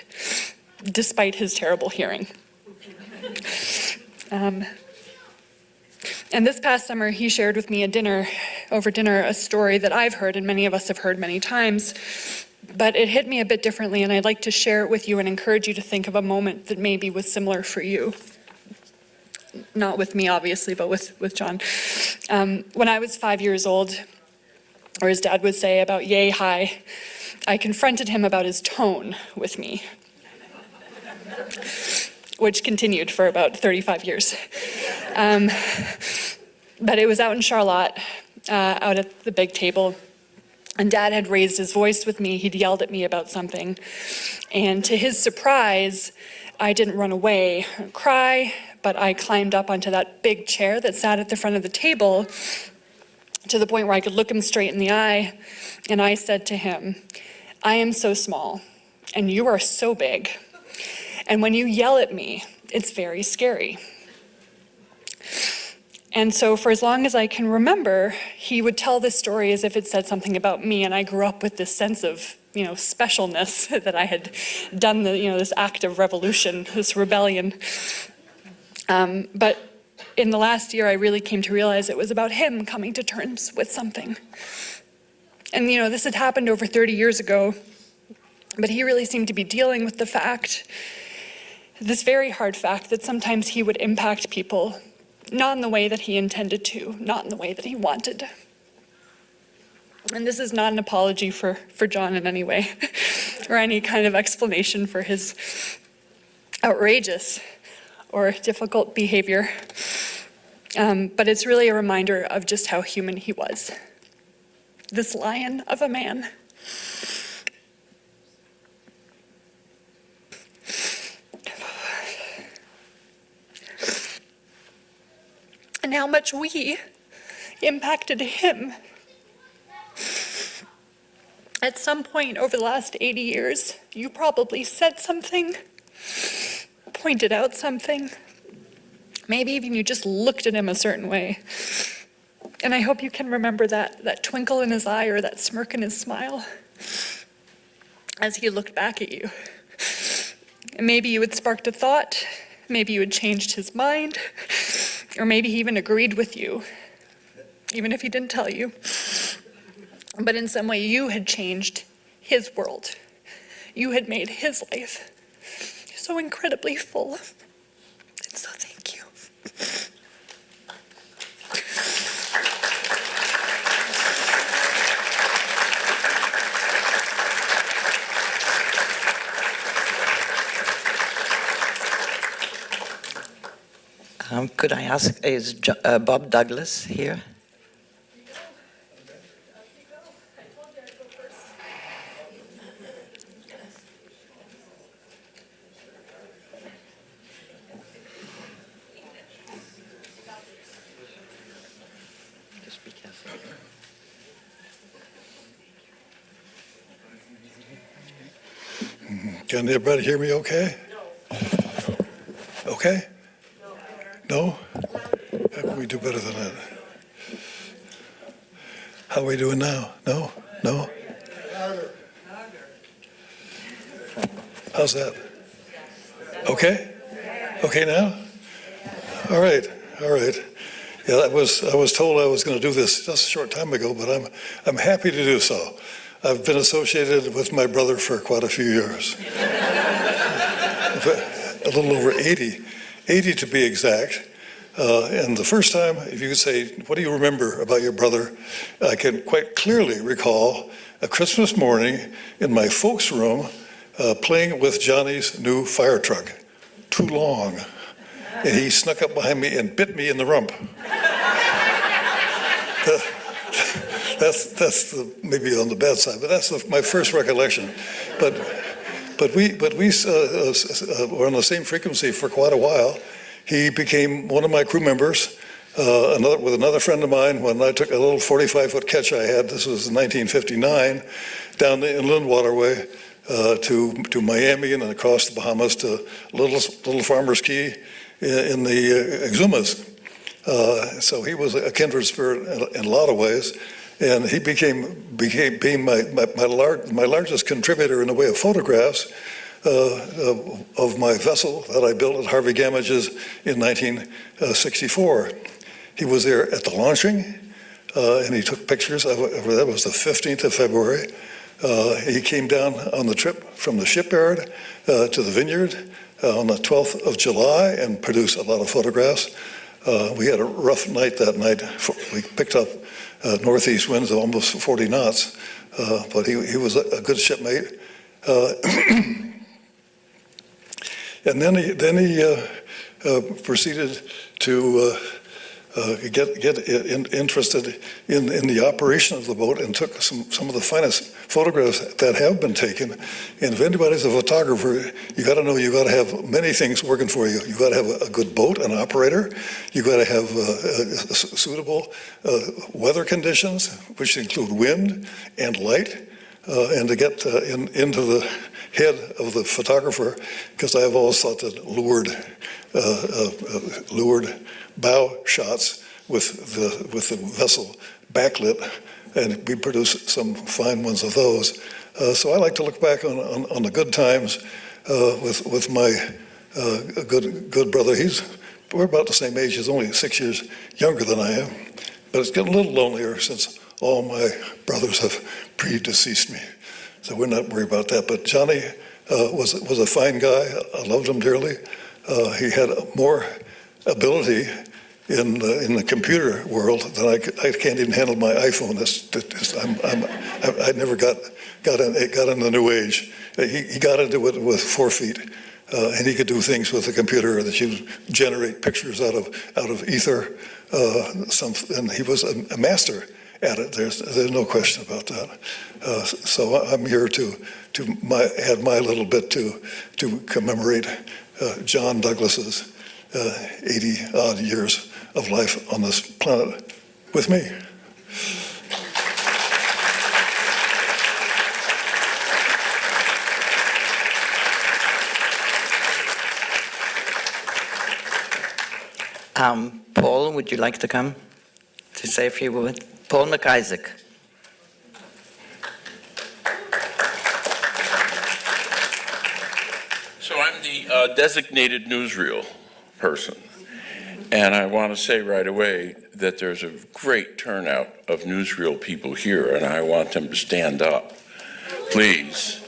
despite his terrible hearing. And this past summer, he shared with me over dinner, a story that I've heard, and many of us have heard many times, but it hit me a bit differently, and I'd like to share it with you and encourage you to think of a moment that maybe was similar for you. Not with me, obviously, but with John. When I was 5 years old, or as Dad would say, about yay high, I confronted him about his tone with me, which continued for about 35 years. But it was out in Charlotte, out at the big table, and Dad had raised his voice with me. He'd yelled at me about something, and to his surprise, I didn't run away or cry, but I climbed up onto that big chair that sat at the front of the table to the point where I could look him straight in the eye, and I said to him, "I am so small, and you are so big, and when you yell at me, it's very scary." And so for as long as I can remember, he would tell this story as if it said something about me, and I grew up with this sense of, specialness that I had done this act of revolution, this rebellion. But in the last year, I really came to realize it was about him coming to terms with something. And this had happened over 30 years ago, but he really seemed to be dealing with the fact, this very hard fact, that sometimes he would impact people, not in the way that he intended to, not in the way that he wanted. And this is not an apology for John in any way, or any kind of explanation for his outrageous or difficult behavior. But it's really a reminder of just how human he was. This lion of a man. And how much we impacted him. At some point over the last 80 years, you probably said something, pointed out something. Maybe even you just looked at him a certain way. And I hope you can remember that twinkle in his eye or that smirk in his smile as he looked back at you. And maybe you had sparked a thought, maybe you had changed his mind, or maybe he even agreed with you, even if he didn't tell you. But in some way you had changed his world. You had made his life so incredibly full. And so thank you. Could I ask, is Bob Douglas here? Just be careful. Can everybody hear me okay? Okay? No? How can we do better than that? How are we doing now? No? No? How's that? Okay? Okay now? All right. All right. Yeah, I was told I was going to do this just a short time ago, but I'm happy to do so. I've been associated with my brother for quite a few years. A little over 80 to be exact. And the first time, if you could say, what do you remember about your brother? I can quite clearly recall a Christmas morning in my folks' room playing with Johnny's new fire truck, too long. And he snuck up behind me and bit me in the rump. That's maybe on the bad side, but that's my first recollection. But we were on the same frequency for quite a while. He became one of my crew members, with another friend of mine when I took a little 45-foot catch I had. This was in 1959, down the inland waterway to Miami and then across the Bahamas to Little Farmer's Key in the Exumas. So he was a kindred spirit in a lot of ways, and he became my largest contributor in the way of photographs of my vessel that I built at Harvey Gamage's in 1964. He was there at the launching, and he took pictures of it. That was the 15th of February. He came down on the trip from the shipyard to the vineyard on the 12th of July and produced a lot of photographs. We had a rough night that night. We picked up northeast winds of almost 40 knots, but he was a good shipmate. And then he proceeded to get interested in the operation of the boat and took some of the finest photographs that have been taken. And if anybody's a photographer, you got to know you got to have many things working for you. You got to have a good boat, an operator. You got to have suitable weather conditions, which include wind and light, and to get into the head of the photographer, because I've always thought that lured bow shots with the vessel backlit, and we produced some fine ones of those. So I like to look back on the good times with my good brother. We're about the same age. He's only 6 years younger than I am, but it's getting a little lonelier since all my brothers have predeceased me. So we're not worried about that. But Johnny was a fine guy. I loved him dearly. He had more ability in the computer world than I can't even handle my iPhone. I never got in the new age. He got into it with 4 feet, and he could do things with the computer that you generate pictures out of ether. And he was a master at it. There's no question about that. So I'm here to add my little bit to commemorate John Douglas's 80-odd years of life on this planet with me. Paul, would you like to come to say a few words? Paul McIsaac. So I'm the designated newsreel person, and I want to say right away that there's a great turnout of newsreel people here, and I want them to stand up, please.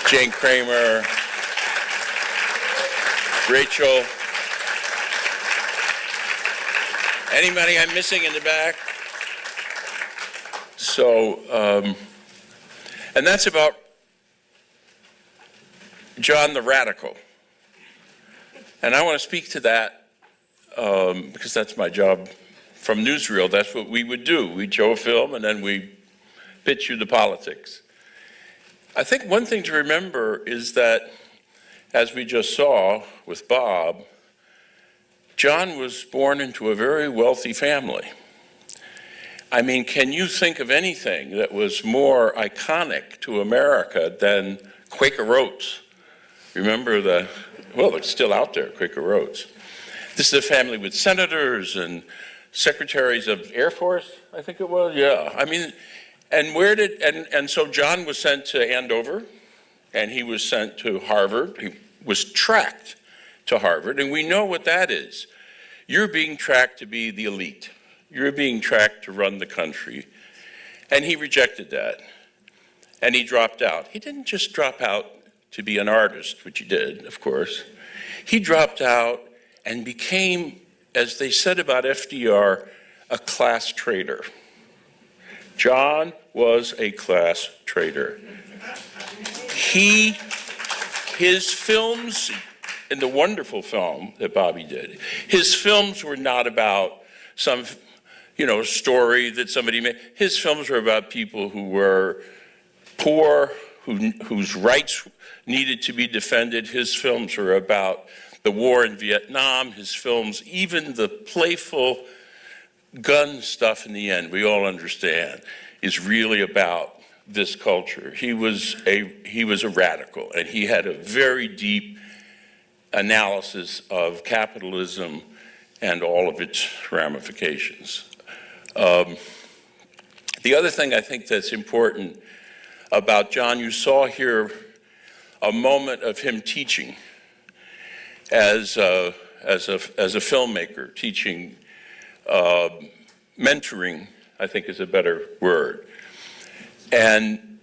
Jane Kramer, Rachel. Anybody I'm missing in the back? So, and that's about John the Radical. And I want to speak to that because that's my job from newsreel. That's what we would do. We'd show a film and then we pitch you the politics. I think one thing to remember is that, as we just saw with Bob, John was born into a very wealthy family. I mean, can you think of anything that was more iconic to America than Quaker Oats? Remember well, it's still out there, Quaker Oats. This is a family with senators and secretaries of Air Force, I think it was, yeah. I mean, and so John was sent to Andover, and he was sent to Harvard. He was tracked to Harvard, and we know what that is. You're being tracked to be the elite. You're being tracked to run the country. And he rejected that, and he dropped out. He didn't just drop out to be an artist, which he did, of course. He dropped out and became, as they said about FDR, a class traitor. John was a class traitor. His films, in the wonderful film that Bobby did, his films were not about some, story that somebody made. His films were about people who were poor, whose rights needed to be defended. His films were about the war in Vietnam, his films, even the playful gun stuff in the end, we all understand, is really about this culture. He was a radical, and he had a very deep analysis of capitalism and all of its ramifications. The other thing I think that's important about John, you saw here a moment of him teaching as a filmmaker, teaching, mentoring, I think is a better word. And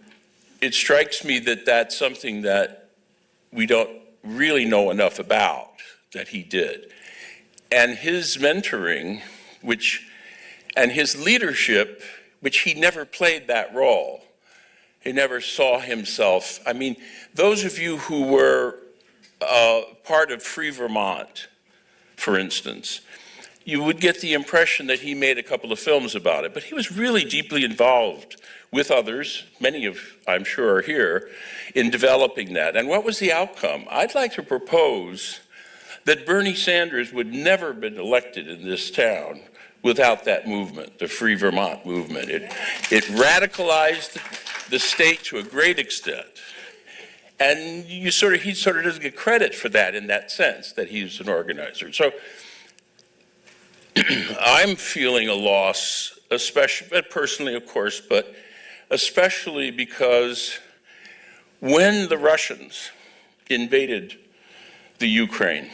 it strikes me that that's something that we don't really know enough about that he did. And his mentoring, and his leadership, which he never played that role. He never saw himself. I mean, those of you who were part of Free Vermont, for instance, you would get the impression that he made a couple of films about it, but he was really deeply involved with others, many of, I'm sure, are here, in developing that. And what was the outcome? I'd like to propose that Bernie Sanders would never have been elected in this town without that movement, the Free Vermont movement. It radicalized the state to a great extent. And he sort of doesn't get credit for that in that sense, that he's an organizer. So I'm feeling a loss, especially, personally, of course, but especially because when the Russians invaded the Ukraine,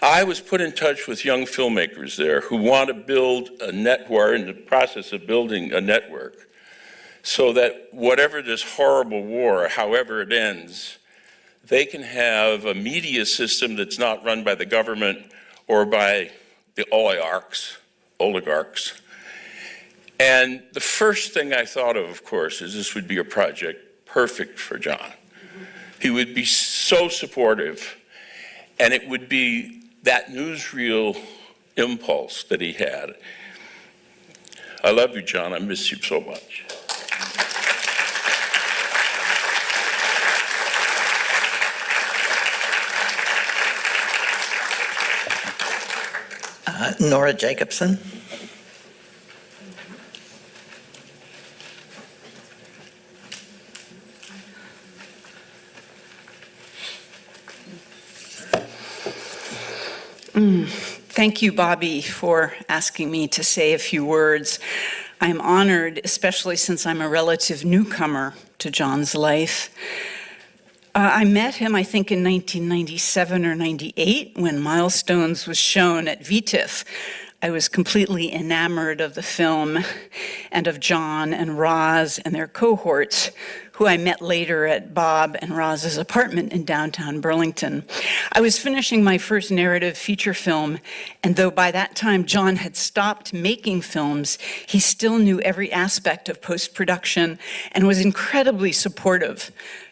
I was put in touch with young filmmakers there who want to build who are in the process of building a network so that whatever this horrible war, however it ends, they can have a media system that's not run by the government or by the oligarchs. And the first thing I thought of course, is this would be a project perfect for John. He would be so supportive, and it would be that newsreel impulse that he had. I love you, John. I miss you so much. Nora Jacobson. Thank you, Bobby, for asking me to say a few words. I'm honored, especially since I'm a relative newcomer to John's life. I met him, I think, in 1997 or 98 when Milestones was shown at VTIFF. I was completely enamored of the film and of John and Roz and their cohorts, who I met later at Bob and Roz's apartment in downtown Burlington. I was finishing my first narrative feature film, and though by that time John had stopped making films, he still knew every aspect of post-production and was incredibly supportive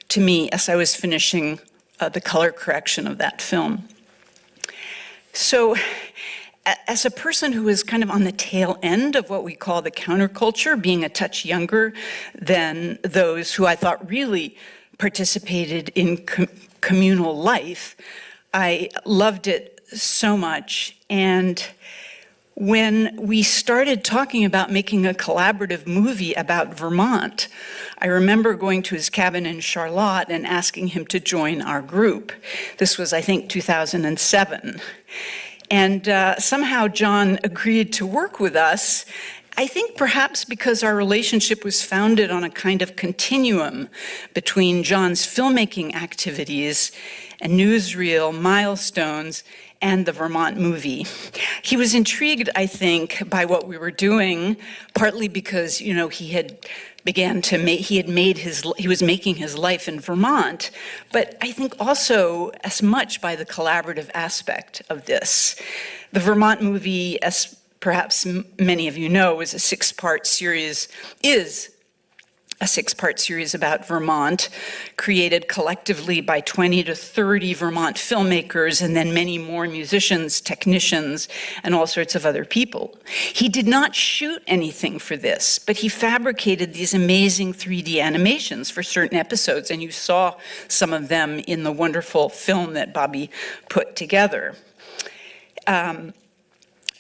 to me as I was finishing the color correction of that film. So, as a person who is kind of on the tail end of what we call the counterculture, being a touch younger than those who I thought really participated in communal life, I loved it so much. And when we started talking about making a collaborative movie about Vermont, I remember going to his cabin in Charlotte and asking him to join our group. This was, I think, 2007. And somehow John agreed to work with us, I think perhaps because our relationship was founded on a kind of continuum between John's filmmaking activities and newsreel Milestones and the Vermont movie. He was intrigued, I think, by what we were doing, partly because, he was making his life in Vermont, but I think also as much by the collaborative aspect of this. The Vermont movie, as perhaps many of you know, is a 6-part series, is a 6-part series about Vermont, created collectively by 20 to 30 Vermont filmmakers, and then many more musicians, technicians, and all sorts of other people. He did not shoot anything for this, but he fabricated these amazing 3D animations for certain episodes, and you saw some of them in the wonderful film that Bobby put together.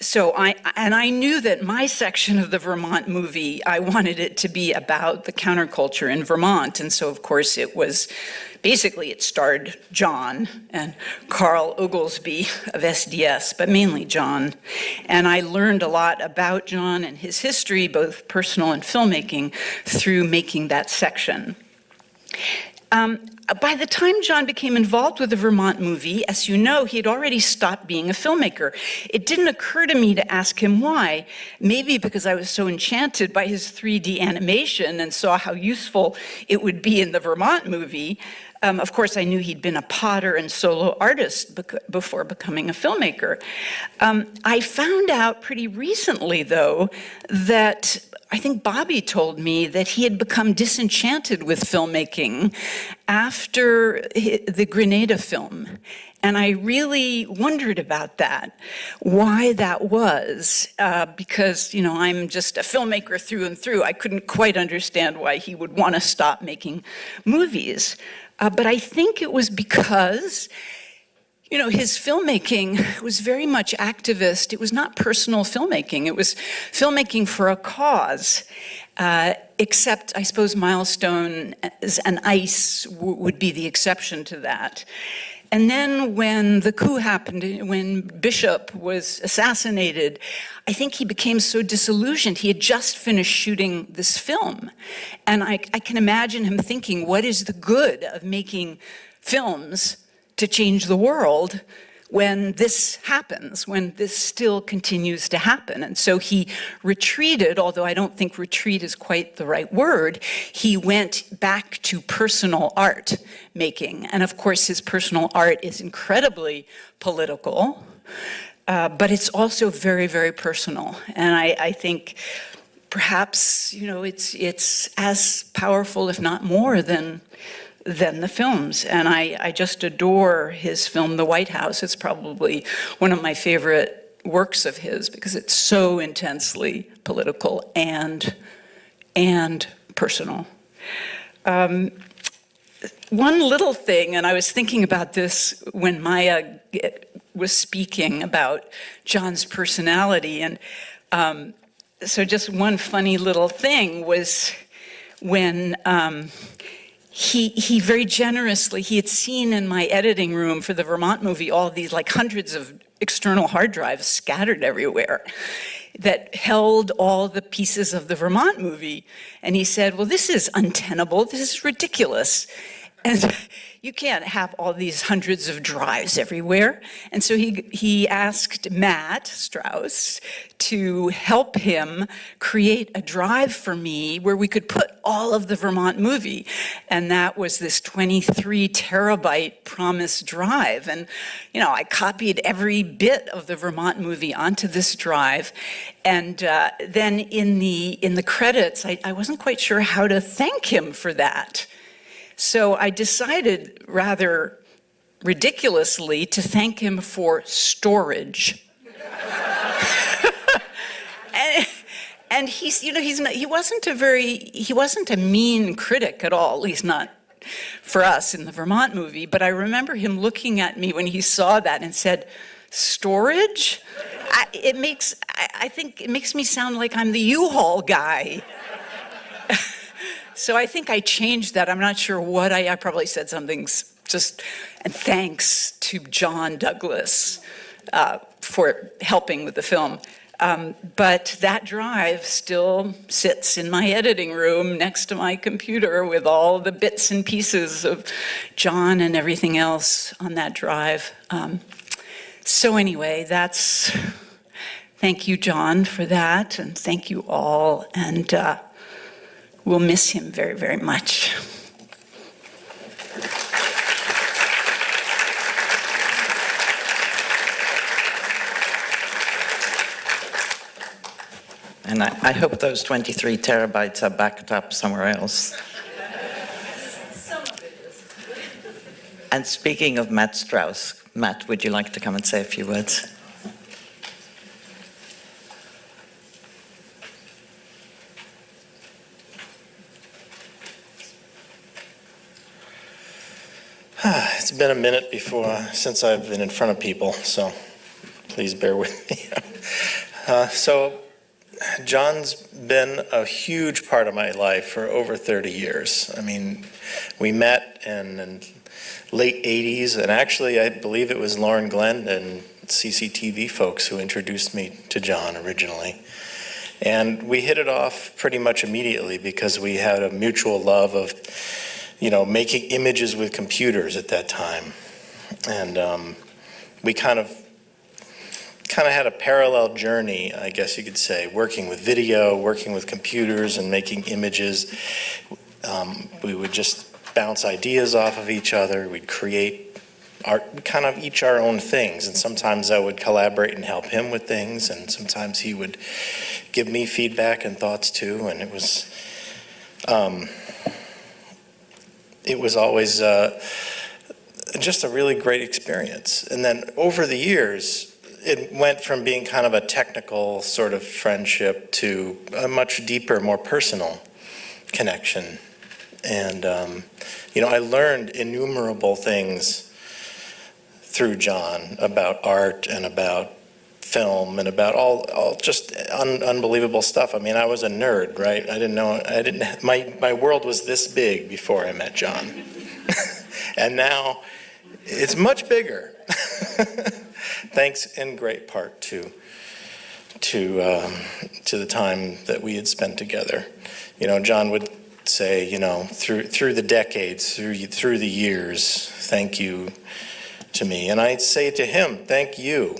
So I knew that my section of the Vermont movie, I wanted it to be about the counterculture in Vermont. And so, of course, it starred John and Carl Oglesby of SDS, but mainly John. And I learned a lot about John and his history, both personal and filmmaking, through making that section. By the time John became involved with the Vermont movie, as you know, he had already stopped being a filmmaker. It didn't occur to me to ask him why. Maybe because I was so enchanted by his 3D animation and saw how useful it would be in the Vermont movie. Of course, I knew he'd been a potter and solo artist before becoming a filmmaker. I found out pretty recently, though, that I think Bobby told me that he had become disenchanted with filmmaking after the Grenada film. And I really wondered about that, why that was, because, I'm just a filmmaker through and through. I couldn't quite understand why he would want to stop making movies. But I think it was because his filmmaking was very much activist. It was not personal filmmaking. It was filmmaking for a cause, except, I suppose, Milestone and ICE would be the exception to that. And then when the coup happened, when Bishop was assassinated, I think he became so disillusioned. He had just finished shooting this film. And I can imagine him thinking, what is the good of making films to change the world when this happens, when this still continues to happen? And so he retreated, although I don't think retreat is quite the right word. He went back to personal art making. And of course, his personal art is incredibly political, but it's also very, very personal. And I think perhaps, it's as powerful, if not more, than the films. And I just adore his film, The White House. It's probably one of my favorite works of his because it's so intensely political and personal. One little thing, and I was thinking about this when Maya was speaking about John's personality, and so just one funny little thing was when he very generously, he had seen in my editing room for the Vermont movie all these hundreds of external hard drives scattered everywhere that held all the pieces of the Vermont movie. And he said, well, this is untenable, this is ridiculous. And you can't have all these hundreds of drives everywhere. And so he asked Matt Strauss to help him create a drive for me where we could put all of the Vermont movie. And that was this 23 terabyte Promise drive. And, I copied every bit of the Vermont movie onto this drive. And then in the credits, I wasn't quite sure how to thank him for that. So I decided, rather ridiculously, to thank him for storage. and he wasn't a mean critic at all, at least not for us in the Vermont movie. But I remember him looking at me when he saw that and said, "Storage? I think it makes me sound like I'm the U-Haul guy." So I think I changed that. I'm not sure what I probably said something and thanks to John Douglas for helping with the film. But that drive still sits in my editing room next to my computer with all the bits and pieces of John and everything else on that drive. So anyway, thank you, John, for that, and thank you all. And we'll miss him very, very much. And I hope those 23 terabytes are backed up somewhere else. And speaking of Matt Strauss, Matt, would you like to come and say a few words? It's been a minute since I've been in front of people, so please bear with me. So John's been a huge part of my life for over 30 years. I mean, we met in the late 80s, and actually I believe it was Lauren Glenn and CCTV folks who introduced me to John originally. And we hit it off pretty much immediately because we had a mutual love of making images with computers at that time. And we kind of had a parallel journey, I guess you could say, working with video, working with computers and making images. We would just bounce ideas off of each other. We'd create art, kind of each our own things. And sometimes I would collaborate and help him with things. And sometimes he would give me feedback and thoughts too. And it was always just a really great experience. And then over the years, it went from being kind of a technical sort of friendship to a much deeper, more personal connection. And, I learned innumerable things through John about art and about film and about all just unbelievable stuff. I mean, I was a nerd, right? My world was this big before I met John. And now it's much bigger. Thanks in great part to the time that we had spent together. John would say, through the decades, through the years, thank you to me. And I'd say to him, thank you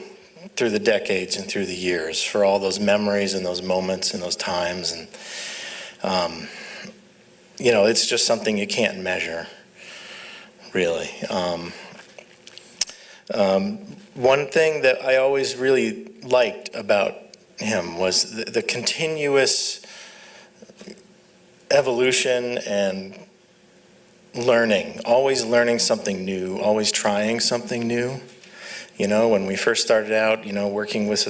through the decades and through the years for all those memories and those moments and those times. And, it's just something you can't measure, really. One thing that I always really liked about him was the continuous evolution and learning, always learning something new, always trying something new. When we first started out, working with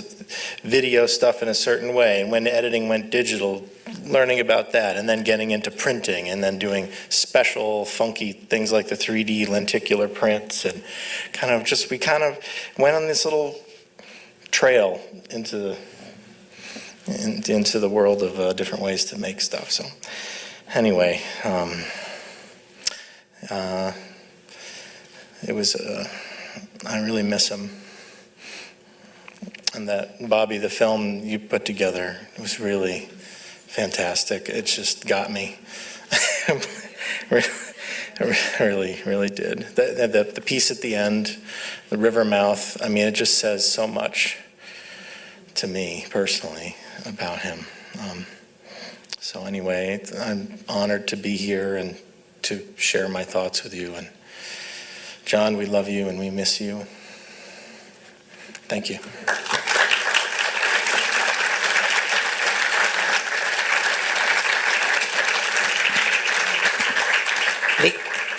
video stuff in a certain way, and when editing went digital, learning about that, and then getting into printing, and then doing special funky things like the 3D lenticular prints, and we kind of went on this little trail into the world of different ways to make stuff. So anyway, it was I really miss him. And that Bobby, the film you put together, was really fantastic. It just got me. Really, really did. The piece at the end, the river mouth, I mean, it just says so much to me personally about him. So anyway, I'm honored to be here and to share my thoughts with you. And John, we love you and we miss you. Thank you.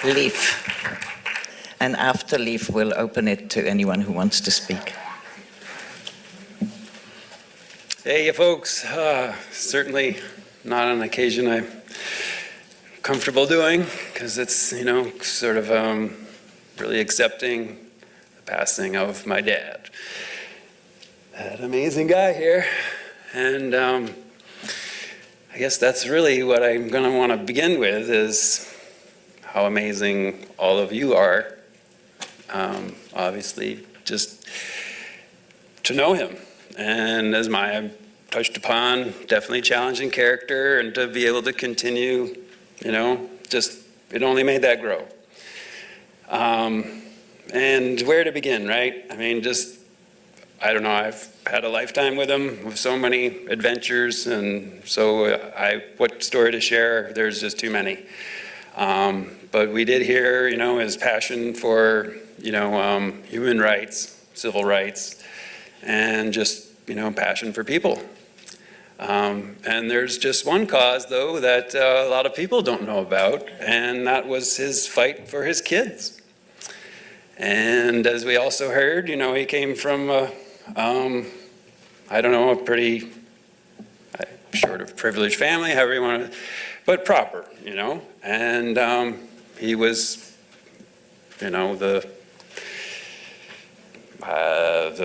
Leaf. And after Leaf, we'll open it to anyone who wants to speak. Hey, you folks. Certainly not an occasion I'm comfortable doing, because it's, sort of really accepting the passing of my dad. That amazing guy here. And I guess that's really what I'm going to want to begin with, is how amazing all of you are. Obviously, just to know him. And as Maya touched upon, definitely challenging character, and to be able to continue, it only made that grow. And where to begin, right? I mean, I don't know, I've had a lifetime with him, with so many adventures, and so what story to share, there's just too many. But we did hear, his passion for, human rights, civil rights, and just, passion for people. And there's just one cause, though, that a lot of people don't know about, and that was his fight for his kids. And as we also heard, you know, he came from a pretty short of privileged family, however you want to, but proper, you know. And he was, you know, the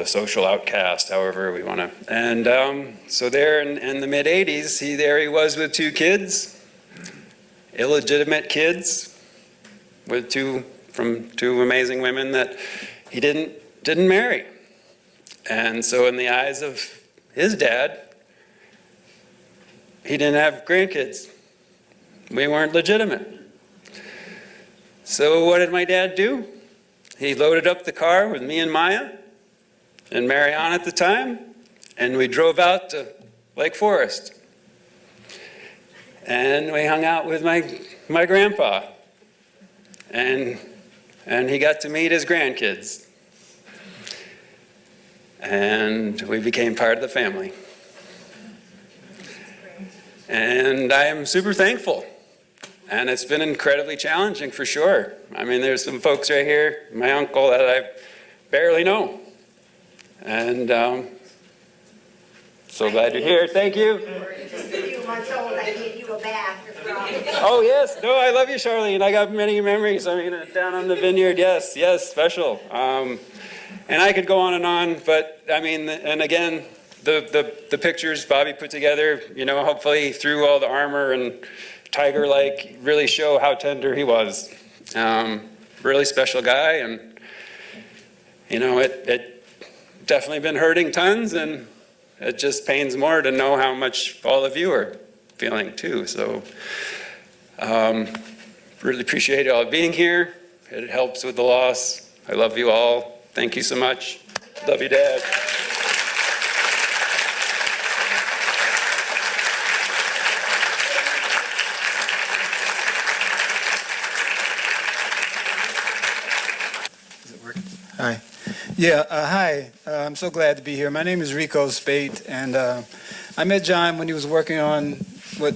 social outcast, however we want to. And so there in the mid-'80s, there he was with 2 kids, illegitimate kids, with from two amazing women that he didn't marry. And so in the eyes of his dad, he didn't have grandkids. We weren't legitimate. So what did my dad do? He loaded up the car with me and Maya and Marianne at the time, and we drove out to Lake Forest. And we hung out with my grandpa. And he got to meet his grandkids. And we became part of the family. And I am super thankful. And it's been incredibly challenging for sure. I mean, there's some folks right here, my uncle, that I barely know. And so glad you're here. Thank you. Just a few months old, I gave you a bath. Oh, yes. No, I love you, Charlene. I got many memories. I mean, down on the vineyard, yes, special. And I could go on, but I mean, and again, the pictures Bobby put together, you know, hopefully through all the armor and tiger-like, really show how tender he was. Really special guy, and you know, it definitely been hurting tons, and it just pains more to know how much all of you are feeling too. So really appreciate y'all being here. It helps with the loss. I love you all. Thank you so much. Love you, Dad. Hi. Hi. I'm so glad to be here. My name is Rico Spate, and I met John when he was working on what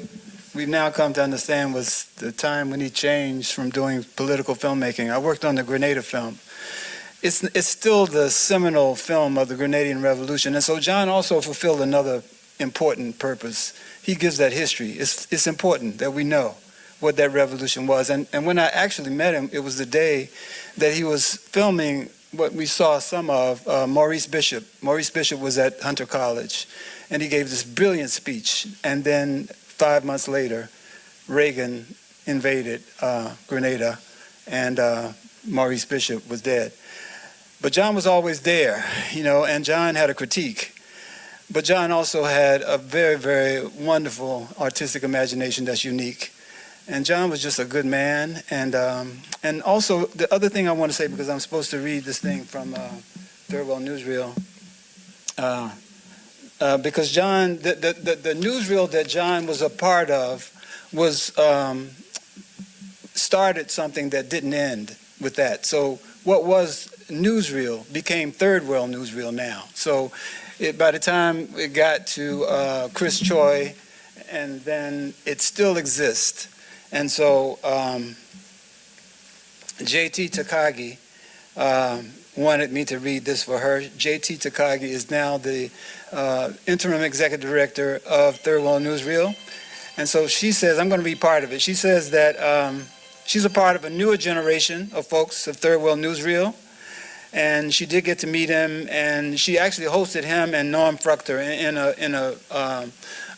we've now come to understand was the time when he changed from doing political filmmaking. I worked on the Grenada film. It's still the seminal film of the Grenadian Revolution, and so John also fulfilled another important purpose. He gives that history. It's important that we know what that revolution was. And when I actually met him, it was the day that he was filming what we saw some of, Maurice Bishop. Maurice Bishop was at Hunter College, and he gave this brilliant speech. And then 5 months later, Reagan invaded Grenada, and Maurice Bishop was dead. But John was always there, you know, and John had a critique. But John also had a very, very wonderful artistic imagination that's unique. And John was just a good man. And also, the other thing I want to say, because I'm supposed to read this thing from Third World Newsreel, because John, the newsreel that John was a part of was started something that didn't end with that. So what was newsreel became Third World Newsreel now. So by the time it got to Chris Choi, and then it still exists. And so J.T. Takagi wanted me to read this for her. J.T. Takagi is now the interim executive director of Third World Newsreel. And so she says, I'm going to be part of it. She says that she's a part of a newer generation of folks of Third World Newsreel. And she did get to meet him, and she actually hosted him and Norm Fruchter in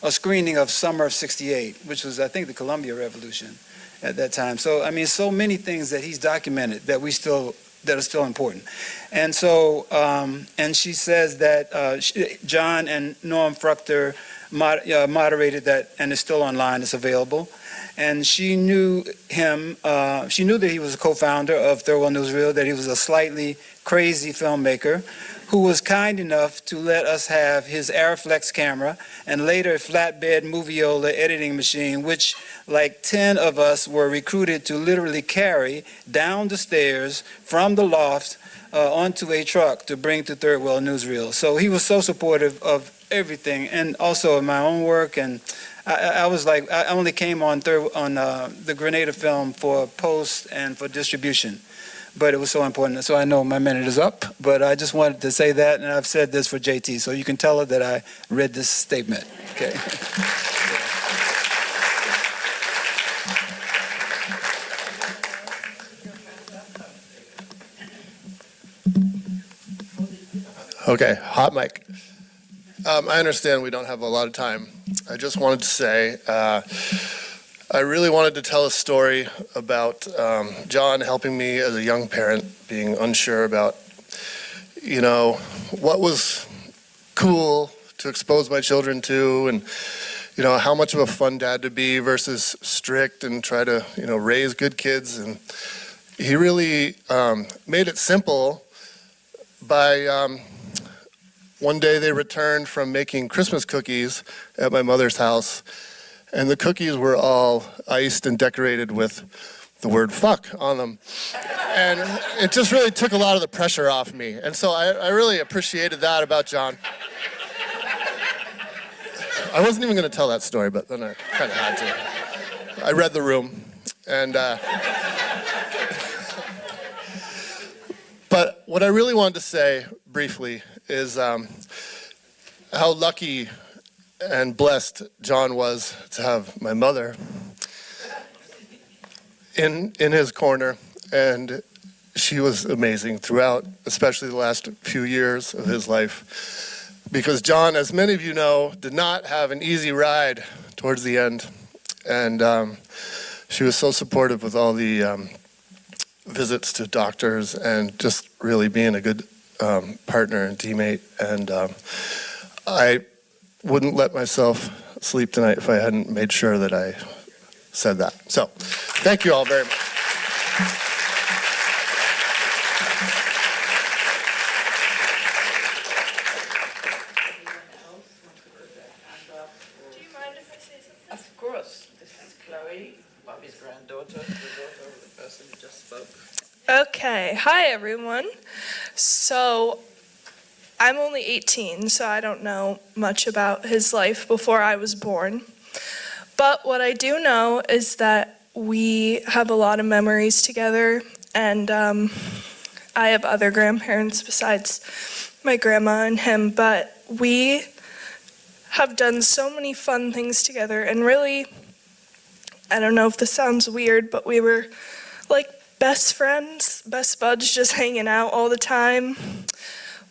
a screening of Summer of '68, which was, I think, the Columbia Revolution at that time. So, I mean, so many things that he's documented that are still important. And so, and she says that John and Norm Fruchter moderated that, and it's still online, it's available. And she knew him, she knew that he was a co-founder of Third World Newsreel, that he was a slightly crazy filmmaker who was kind enough to let us have his Arriflex camera and later a flatbed Moviola editing machine, which like 10 of us were recruited to literally carry down the stairs from the loft onto a truck to bring to Third World Newsreel. So he was so supportive of everything, and also in my own work. And I was like, I only came on the Grenada film for post and for distribution, but it was so important. So I know my minute is up, but I just wanted to say that, and I've said this for JT, so you can tell her that I read this statement. Okay. Okay, hot mic. I understand we don't have a lot of time. I just wanted to say, I really wanted to tell a story about John helping me as a young parent, being unsure about, what was cool to expose my children to, and, how much of a fun dad to be versus strict and try to, raise good kids. And he really made it simple by one day they returned from making Christmas cookies at my mother's house, and the cookies were all iced and decorated with the word fuck on them. And it just really took a lot of the pressure off me. And so I really appreciated that about John. I wasn't even going to tell that story, but then I kind of had to. I read the room, and but what I really wanted to say briefly is how lucky and blessed John was to have my mother in his corner, and she was amazing throughout, especially the last few years of his life. Because John, as many of you know, did not have an easy ride towards the end, and she was so supportive with all the visits to doctors and just really being a good partner and teammate. And I wouldn't let myself sleep tonight if I hadn't made sure that I said that. So thank you all very much. Of course. This is Chloe, Bobby's granddaughter, the daughter of the person who just spoke. Okay, hi everyone. So I'm only 18, so I don't know much about his life before I was born. But what I do know is that we have a lot of memories together, and I have other grandparents besides my grandma and him, but we have done so many fun things together, and really, I don't know if this sounds weird, but we were like best friends, best buds, just hanging out all the time.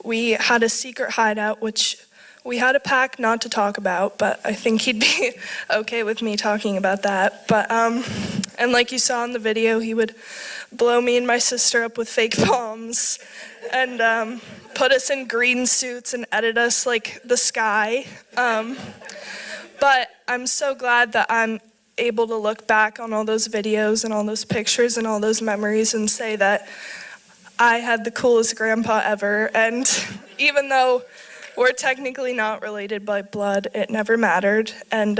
We had a secret hideout, which we had a pact not to talk about, but I think he'd be okay with me talking about that. But, and like you saw in the video, he would blow me and my sister up with fake bombs and put us in green suits and edit us like the sky. But I'm so glad that I'm able to look back on all those videos and all those pictures and all those memories and say that I had the coolest grandpa ever. And even though we're technically not related by blood, it never mattered. And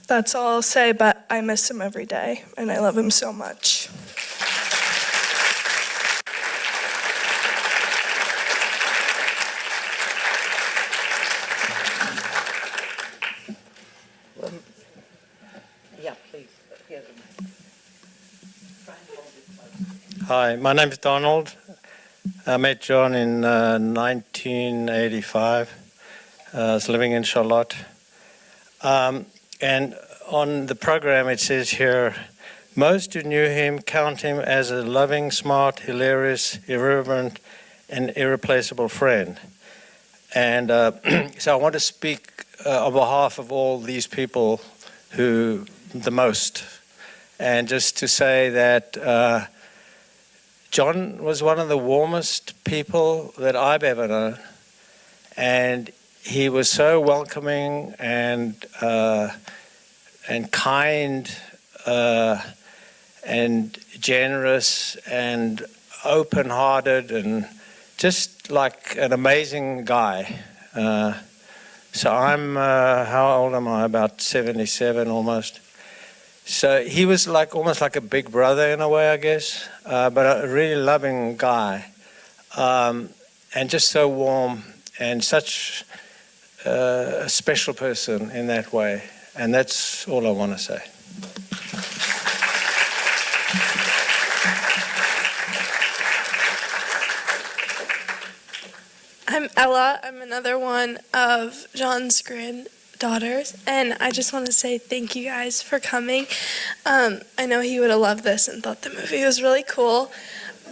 that's all I'll say, but I miss him every day and I love him so much. Yeah, please. Here's a mic. Hi, my name is Donald. I met John in 1985. I was living in Charlotte. And on the program it says here, most who knew him count him as a loving, smart, hilarious, irreverent, and irreplaceable friend. And so I want to speak on behalf of all these people who the most. And just to say that John was one of the warmest people that I've ever known, and he was so welcoming and kind and generous and open-hearted and just like an amazing guy. So I'm, how old am I? About 77 almost. So he was like almost like a big brother in a way, I guess, but a really loving guy, and just so warm. and such a special person in that way. And that's all I want to say. I'm Ella. I'm another one of John's granddaughters, and I just want to say thank you guys for coming. I know he would have loved this and thought the movie was really cool,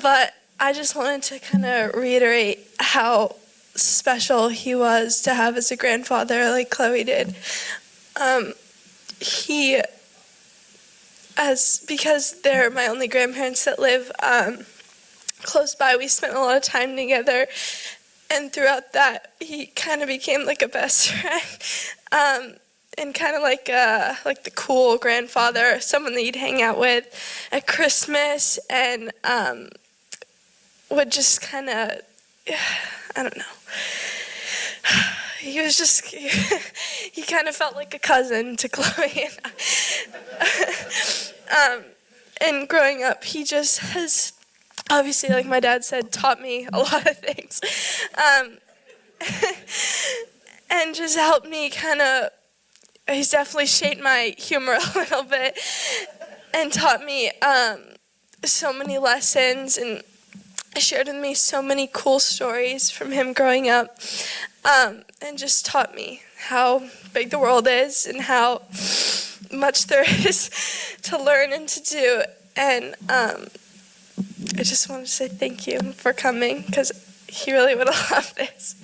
but I just wanted to kind of reiterate how special he was to have as a grandfather like Chloe did. Because they're my only grandparents that live close by, we spent a lot of time together, and throughout that he kind of became like a best friend, and kind of like the cool grandfather, someone that you'd hang out with at Christmas, and would just kind of, I don't know. He was just, he kind of felt like a cousin to Chloe and I. And growing up, he just has, obviously, like my dad said, taught me a lot of things. And just helped me kind of, he's definitely shaped my humor a little bit and taught me so many lessons, and shared with me so many cool stories from him growing up, and just taught me how big the world is and how much there is to learn and to do. And I just wanted to say thank you for coming, because he really would have loved this.